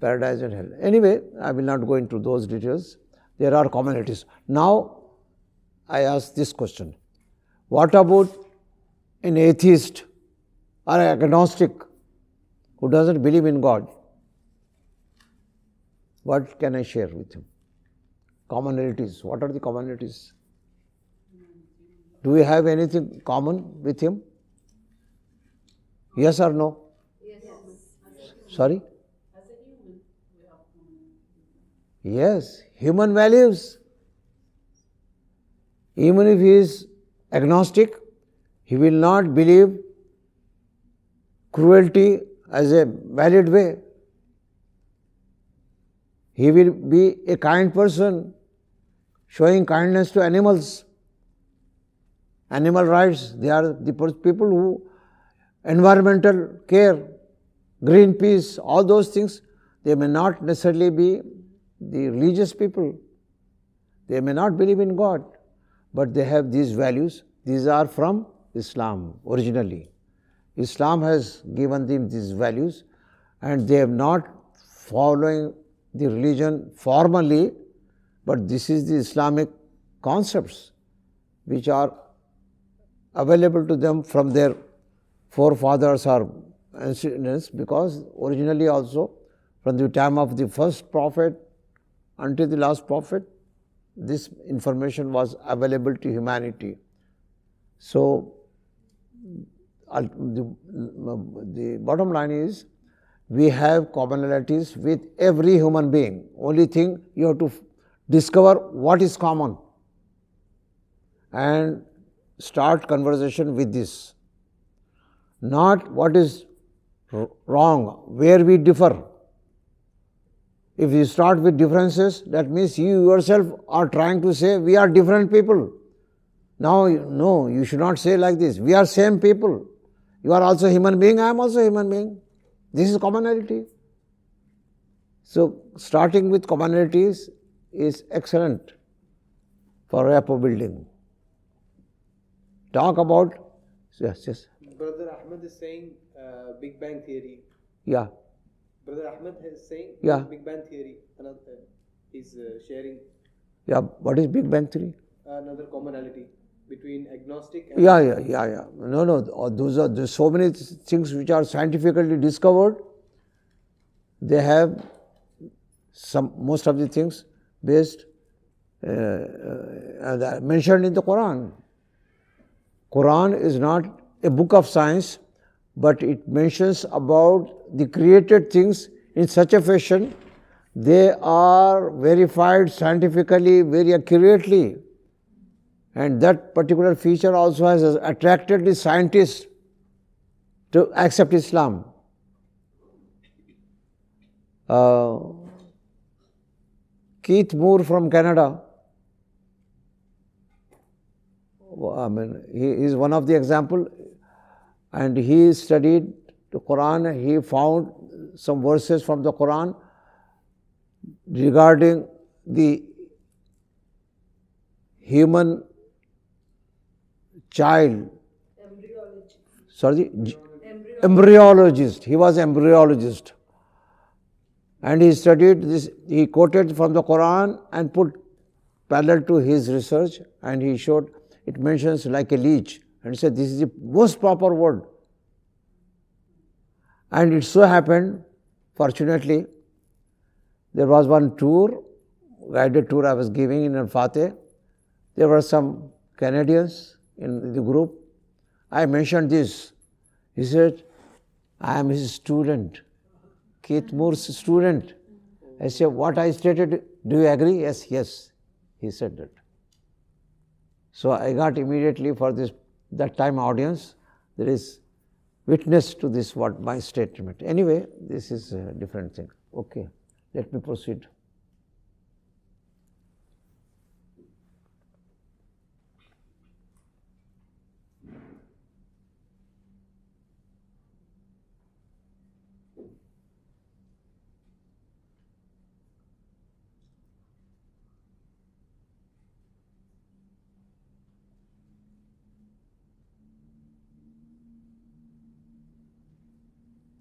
paradise and hell. Anyway, I will not go into those details. There are commonalities. Now, I ask this question. What about an atheist or an agnostic who doesn't believe in God? What can I share with him? Commonalities. What are the commonalities? Do we have anything common with him? Yes or no? Yes. Sorry? Yes, human values. Even if he is agnostic, he will not believe cruelty as a valid way. He will be a kind person, showing kindness to animals. Animal rights, they are the people who environmental care, Greenpeace, all those things, they may not necessarily be the religious people. They may not believe in God, but they have these values. These are from Islam originally. Islam has given them these values, and they have not following the religion formally, but this is the Islamic concepts which are available to them from their forefathers or ancestors, because originally also from the time of the first prophet until the last prophet, this information was available to humanity. So, the bottom line is, we have commonalities with every human being. Only thing, you have to discover what is common and start conversation with this. Not what is wrong, where we differ. If you start with differences, that means you yourself are trying to say we are different people. Now, no, you should not say like this. We are same people. You are also human being, I am also human being. This is commonality. So, starting with commonalities is excellent for rapport building. Talk about, yes. Brother Ahmed is saying Big Bang Theory. Yeah. Brother Ahmed is saying Yeah. Big Bang Theory. He's sharing Yeah, what is Big Bang Theory? another commonality between agnostic and Yeah. No, there's so many things which are scientifically discovered. They have most of the things based mentioned in the Quran. Quran is not a book of science, but it mentions about the created things in such a fashion they are verified scientifically very accurately. And that particular feature also has attracted the scientists to accept Islam. Keith Moore from Canada, he is one of the example, and he studied the Quran. He found some verses from the Quran regarding the human child. Embryology. Sorry? Embryology. embryologist. He was embryologist. And he studied this, he quoted from the Quran and put parallel to his research, and he showed it mentions like a leech, and he said this is the most proper word. And it so happened, fortunately, there was one tour, guided tour I was giving in Al-Fateh. There were some Canadians in the group. I mentioned this. He said, I am his student, Keith Moore's student. I said, what I stated, do you agree? Yes, yes. He said that. So I got immediately for this, that time audience, there is witness to this, what my statement. Anyway, this is a different thing. Okay, let me proceed.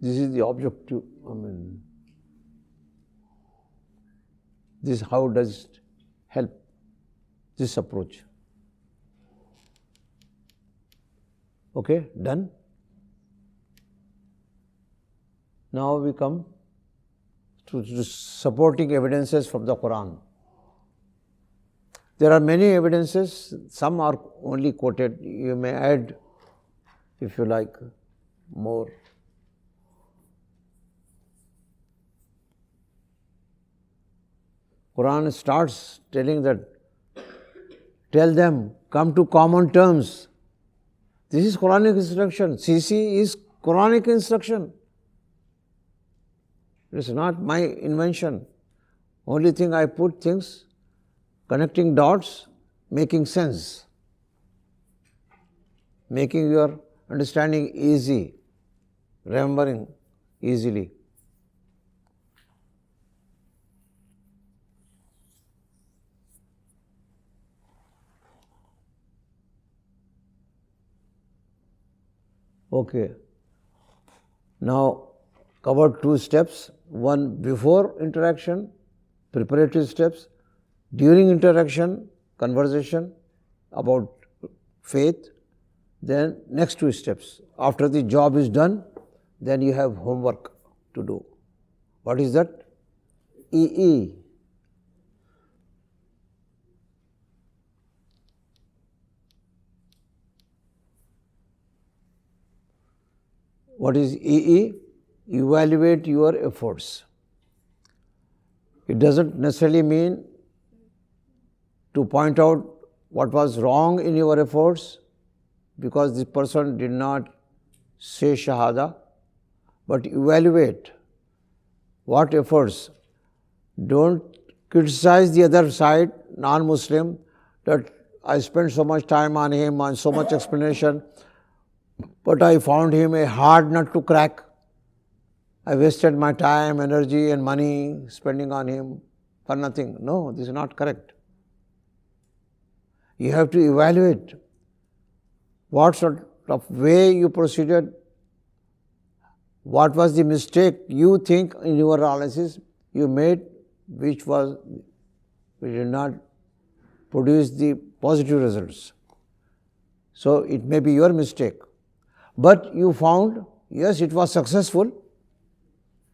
This is the objective, this how does it help, this approach. Okay, done? Now we come to supporting evidences from the Quran. There are many evidences, some are only quoted, you may add, if you like, more. Quran starts telling that, tell them, come to common terms. This is Quranic instruction. CC is Quranic instruction. It is not my invention. Only thing I put things, connecting dots, making sense, making your understanding easy, remembering easily. Okay. Now, covered two steps. One before interaction, preparatory steps. During interaction, conversation about faith. Then next two steps. After the job is done, then you have homework to do. What is that? EE. What is EE? Evaluate your efforts. It doesn't necessarily mean to point out what was wrong in your efforts because this person did not say Shahada, but evaluate what efforts. Don't criticize the other side, non-Muslim, that I spent so much time on him, on so much explanation, but I found him a hard nut to crack. I wasted my time, energy and money spending on him for nothing. No, this is not correct. You have to evaluate what sort of way you proceeded, what was the mistake you think in your analysis you made, which did not produce the positive results. So it may be your mistake. But you found, yes, it was successful.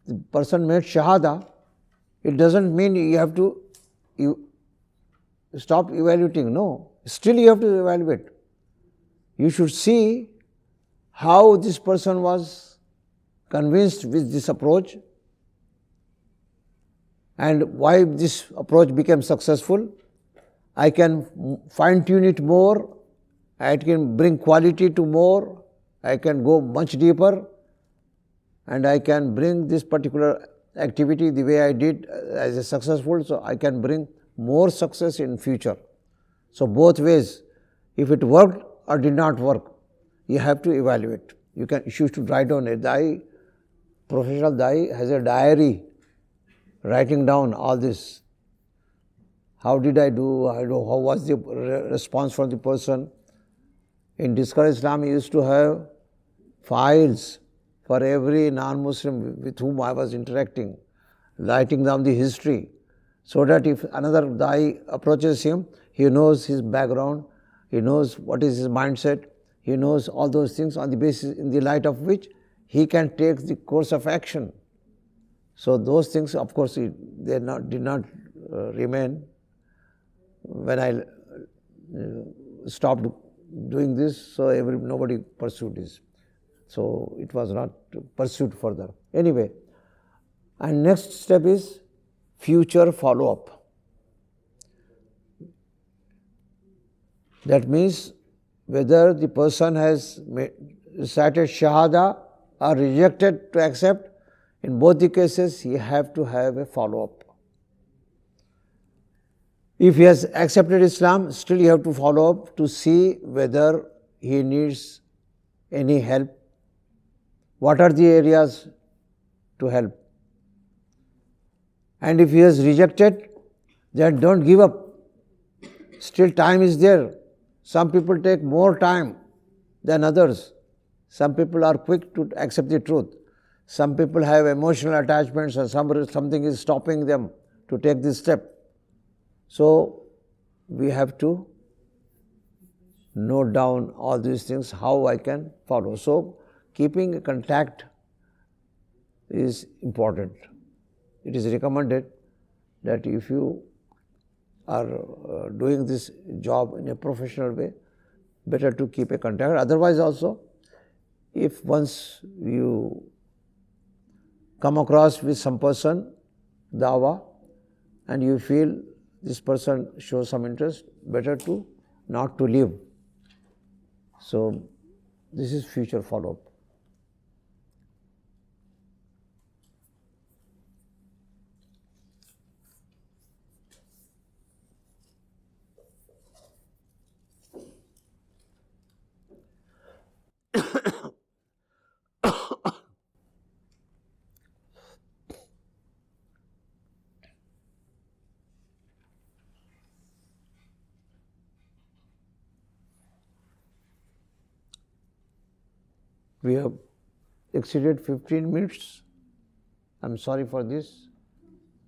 The person made Shahada. It doesn't mean you have to stop evaluating. No, still you have to evaluate. You should see how this person was convinced with this approach and why this approach became successful. I can fine-tune it more. I can bring quality to more. I can go much deeper, and I can bring this particular activity the way I did as a successful, so I can bring more success in future. So both ways, if it worked or did not work, you have to evaluate. You should write down it. Professional Dai has a diary writing down all this. How did I do? How was the response from the person? In Discover Islam, we used to have files for every non-Muslim with whom I was interacting, writing down the history, so that if another Dai approaches him, he knows his background, he knows what is his mindset, he knows all those things on the basis, in the light of which he can take the course of action. So those things, of course, they did not remain when I stopped doing this. So nobody pursued this. So it was not pursued further. Anyway, and next step is future follow-up. That means whether the person has recited Shahada or rejected to accept, in both the cases he have to have a follow-up. If he has accepted Islam, still you have to follow up to see whether he needs any help. What are the areas to help? And if he has rejected, then don't give up. Still time is there. Some people take more time than others. Some people are quick to accept the truth. Some people have emotional attachments or something is stopping them to take this step. So we have to note down all these things, how I can follow. So keeping contact is important. It is recommended that if you are doing this job in a professional way, better to keep a contact. Otherwise also, if once you come across with some person, dawah, and you feel this person shows some interest, better to not to leave. So this is future follow-up. We have exceeded 15 minutes. I'm sorry for this,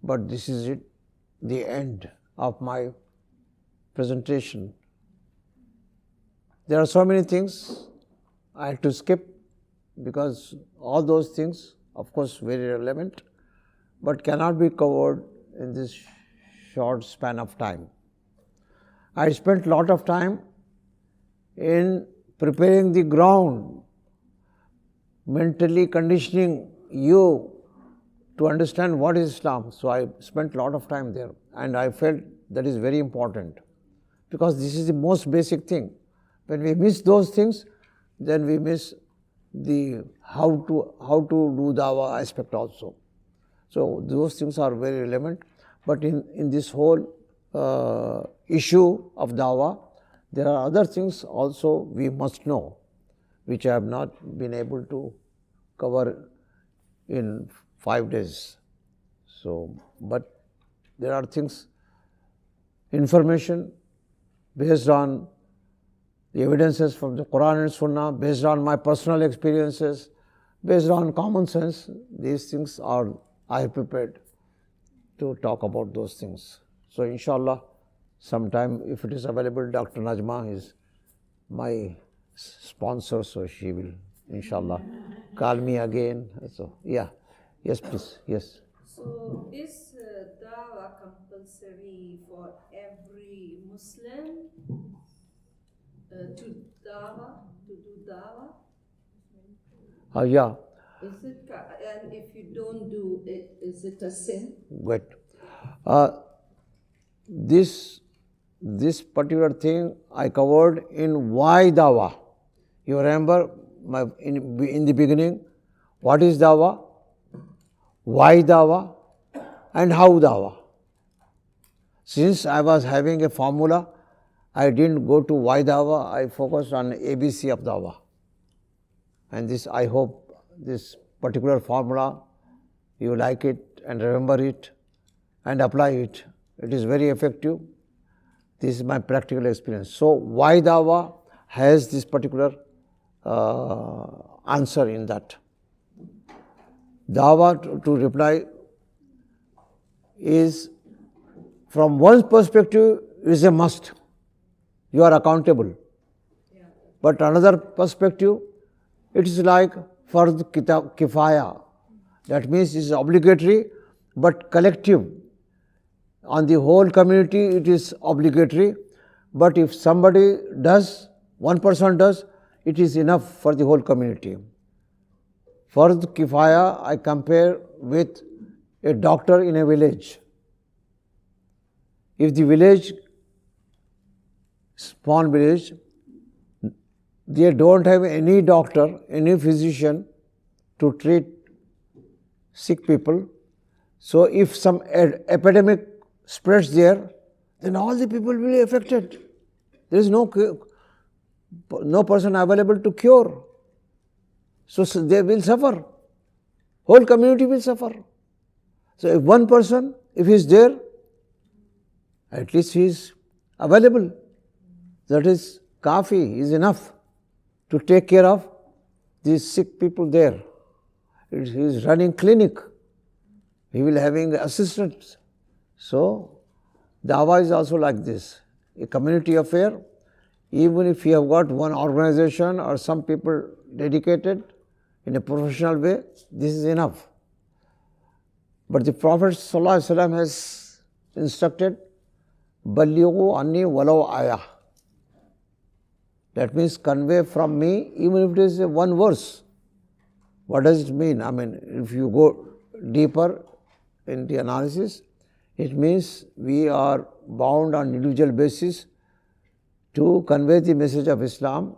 but this is it, the end of my presentation. There are so many things I had to skip because all those things, of course, very relevant, but cannot be covered in this short span of time. I spent a lot of time in preparing the ground, mentally conditioning you to understand what is Islam. So I spent a lot of time there, and I felt that is very important because this is the most basic thing. When we miss those things, then we miss the how to do dawah aspect also. So those things are very relevant. But in this whole issue of dawah, there are other things also we must know, which I have not been able to cover in 5 days. So, but there are things, information based on the evidences from the Quran and Sunnah, based on my personal experiences, based on common sense, these things are, I have prepared to talk about those things. So, inshallah, sometime if it is available, Dr. Najma is my sponsor, so she will, inshallah, call me again. So, yeah, yes, please, yes. So is dawah compulsory for every Muslim to do dawah? Yeah. Is it, and if you don't do it, is it a sin? Good. This particular thing I covered in why dawah. You remember in the beginning, what is dawah, why dawah, and how dawah. Since I was having a formula, I didn't go to why dawah, I focused on ABC of dawah. And this, I hope this particular formula, you like it and remember it and apply it. It is very effective. This is my practical experience. So, why dawah has this particular answer in that. Dawah to reply is, from one's perspective, is a must. You are accountable. But another perspective, it is like fard kifaya. That means it is obligatory but collective. On the whole community, it is obligatory. But if somebody does, one person does, it is enough for the whole community. Fard kifaya I compare with a doctor in a village. If the village, small village, they don't have any doctor, any physician to treat sick people. So if some epidemic spreads there, then all the people will be affected. There is no person available to cure. So they will suffer. Whole community will suffer. So if one person, if he is there, at least he is available. That is kafi, is enough to take care of these sick people there. He is running clinic. He will having assistants. So Dawah is also like this, a community affair. Even if you have got one organization or some people dedicated in a professional way, this is enough. But the Prophet ﷺ has instructed, Ballighu anni walau ayah. That means convey from me, even if it is one verse. What does it mean? I mean, if you go deeper in the analysis, it means we are bound on individual basis to convey the message of Islam.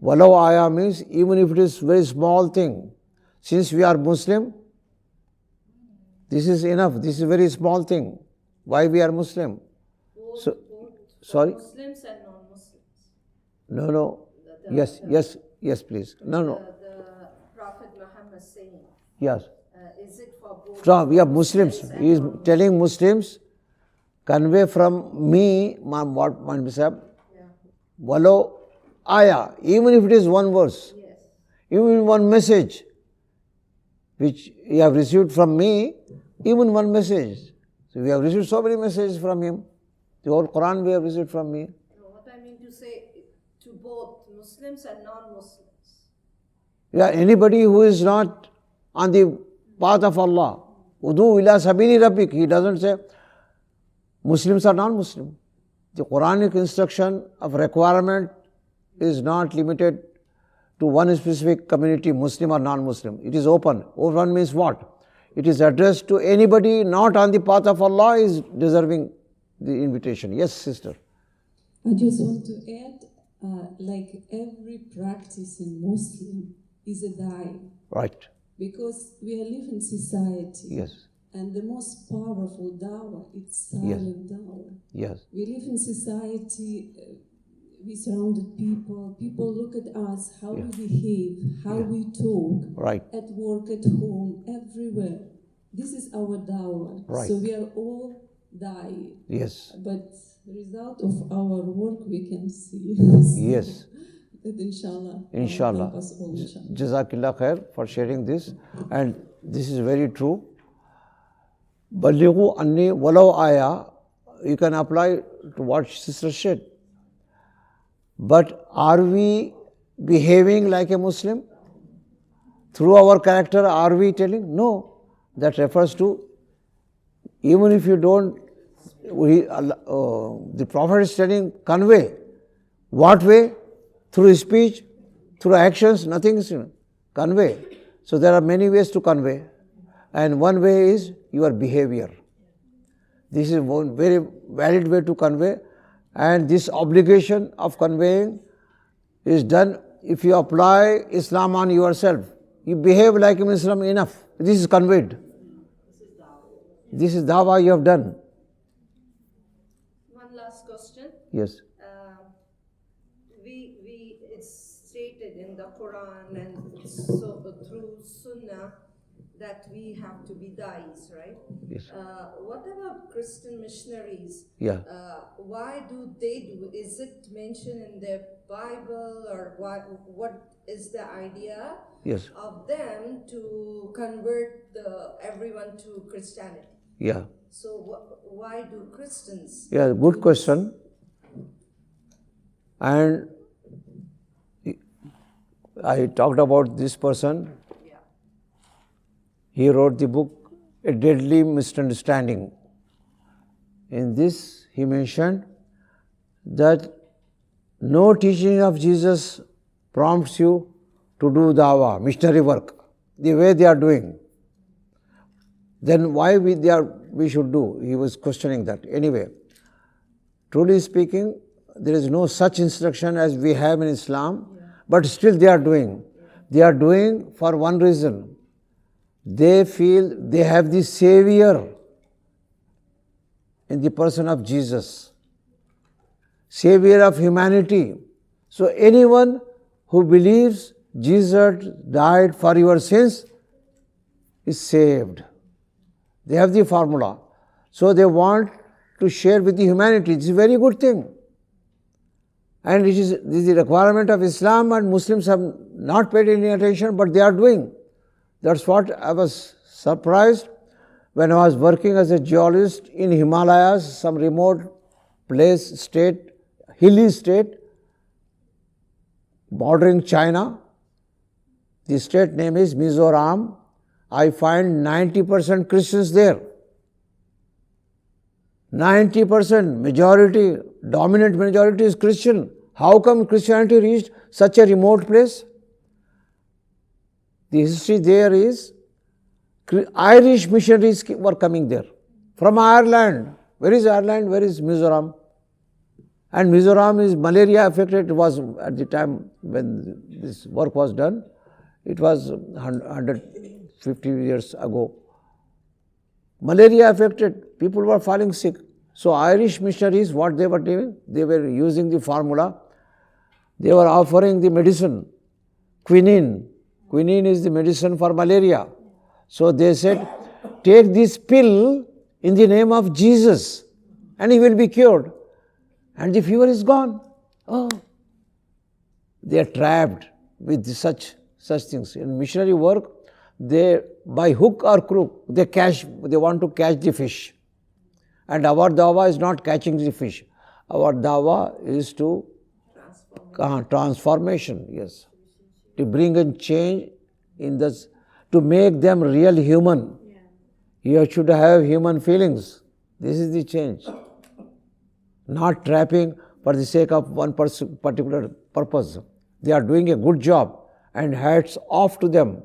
Walau ayah means even if it is very small thing. Since we are Muslim, this is enough. This is a very small thing. Why we are Muslim? So, sorry? Muslims and non-Muslims. No. Yes, please. No. The Prophet Muhammad saying, Yes. is it for both? So we are Muslims. He is telling Muslims, convey from me, what might be said, walau ayah, even if it is one verse, Yes. even one message, which you have received from me, even one message. So we have received so many messages from him. The whole Quran we have received from me. What I mean to say, to both Muslims and non-Muslims. Yeah, anybody who is not on the path of Allah, Udu ila sabili rabbik, he doesn't say Muslims are non-Muslim. The Quranic instruction of requirement is not limited to one specific community, Muslim or non-Muslim. It is open. Open means what? It is addressed to anybody not on the path of Allah is deserving the invitation. Yes, sister. I just want to add, like every practice in Muslim is a dai, Right. because we live in society. Yes. And the most powerful dawah is Yes. silent dawah. Yes. We live in society, we surrounded people, people look at us, how Yeah. we behave, how Yeah. we talk, Right. at work, at home, everywhere. This is our dawah. Right. So we are all dying. Yes. But the result of our work we can see. Yes. That inshallah. Inshallah. Help us all, inshallah. Jazakillah khair for sharing this. And this is very true. Ballighu anni walau ayah, you can apply to what sister said. But are we behaving like a Muslim? Through our character, are we telling? No. That refers to, even if you don't, the Prophet is telling, convey. What way? Through speech, through actions, nothing is convey. So there are many ways to convey. And one way is your behavior. This is one very valid way to convey. And this obligation of conveying is done if you apply Islam on yourself. You behave like a Muslim enough. This is conveyed. This is dawah you have done. One last question. Yes. It's stated in the Quran and so through Sunnah that we have to be dais, right? Yes. What about Christian missionaries? Yeah. Why do they do? Is it mentioned in the Bible, or what is the idea Yes. of them to convert everyone to Christianity. Yeah. So why do Christians? Yeah, good question. And I talked about this person. Yeah. He wrote the book, A Deadly Misunderstanding. In this, he mentioned that no teaching of Jesus prompts you to do dawah, missionary work, the way they are doing. Then why we should do? He was questioning that. Anyway, truly speaking, there is no such instruction as we have in Islam, but still they are doing. They are doing for one reason. They feel they have the Savior in the person of Jesus, Savior of humanity. So anyone who believes Jesus died for your sins is saved. They have the formula. So they want to share with the humanity. It's a very good thing. And this is the requirement of Islam, and Muslims have not paid any attention, but they are doing. That's what I was surprised when I was working as a geologist in Himalayas, some remote place, state, hilly state, bordering China. The state name is Mizoram. I find 90% Christians there. 90% majority, dominant majority is Christian. How come Christianity reached such a remote place? The history there is Irish missionaries were coming there from Ireland. Where is Ireland? Where is Mizoram? And Mizoram is malaria affected. It was at the time when this work was done. It was 150 years ago. Malaria affected. People were falling sick. So Irish missionaries, what they were doing? They were using the formula. They were offering the medicine, quinine. Quinine is the medicine for malaria. So they said, take this pill in the name of Jesus and he will be cured. And the fever is gone. Oh, they are trapped with such things. In missionary work, they, by hook or crook, they want to catch the fish. And our dawah is not catching the fish. Our dawah is to transformation, yes. To bring a change in this, to make them real human. You should have human feelings. This is the change. Not trapping for the sake of one particular purpose. They are doing a good job and hats off to them.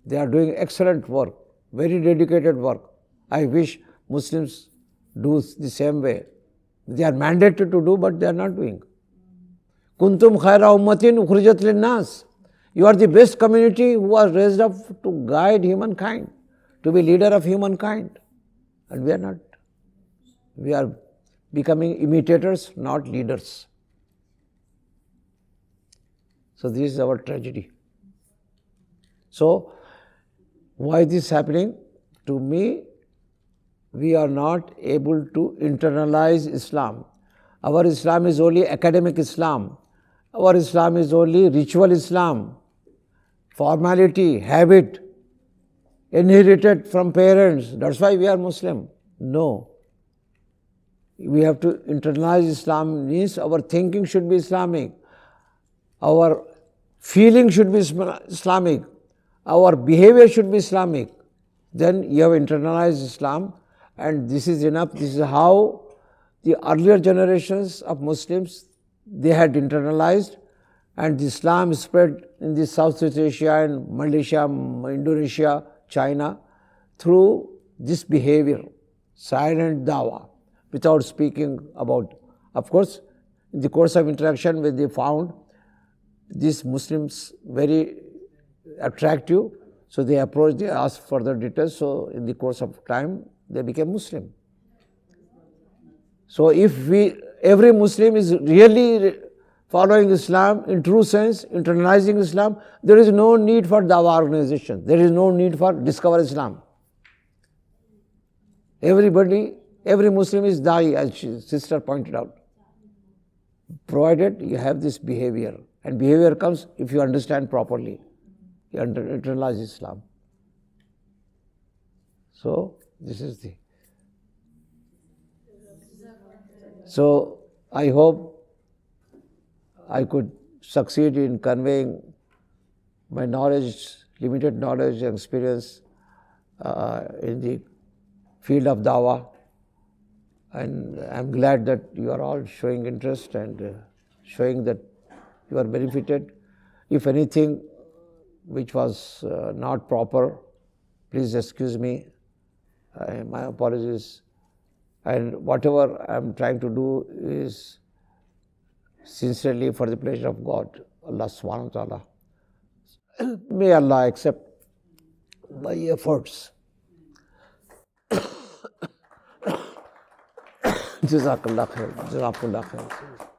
They are doing excellent work, very dedicated work. I wish Muslims do the same way. They are mandated to do, but they are not doing. Kuntum khaira ummatin ukhrijat linnas. You are the best community who was raised up to guide humankind, to be leader of humankind. And we are not. We are becoming imitators, not leaders. So this is our tragedy. So, why this is happening? To me, we are not able to internalize Islam. Our Islam is only academic Islam. Our Islam is only ritual Islam, formality, habit, inherited from parents. That's why we are Muslim. No. We have to internalize Islam, means our thinking should be Islamic. Our feeling should be Islamic. Our behavior should be Islamic. Then you have internalized Islam, and this is enough. This is how the earlier generations of Muslims, they had internalized, and Islam spread in the Southeast Asia and Malaysia, Indonesia, China, through this behavior, silent dawah, without speaking about. Of course, in the course of interaction, when they found these Muslims very attractive, so they approached, they asked further details, so in the course of time, they became Muslim. So if every Muslim is really following Islam in true sense, internalizing Islam, there is no need for dawah organization. There is no need for discover Islam. Every Muslim is da'i, as sister pointed out, provided you have this behavior. And behavior comes if you understand properly. You internalize Islam. So, this is the. So, I hope I could succeed in conveying my knowledge, limited knowledge and experience in the field of dawah. And I'm glad that you are all showing interest and showing that you are benefited. If anything which was not proper, please excuse me. My apologies. And whatever I'm trying to do is sincerely for the pleasure of God, Allah subhanahu wa ta'ala. May Allah accept my efforts. Jazakallah khair. Jazakallah khair.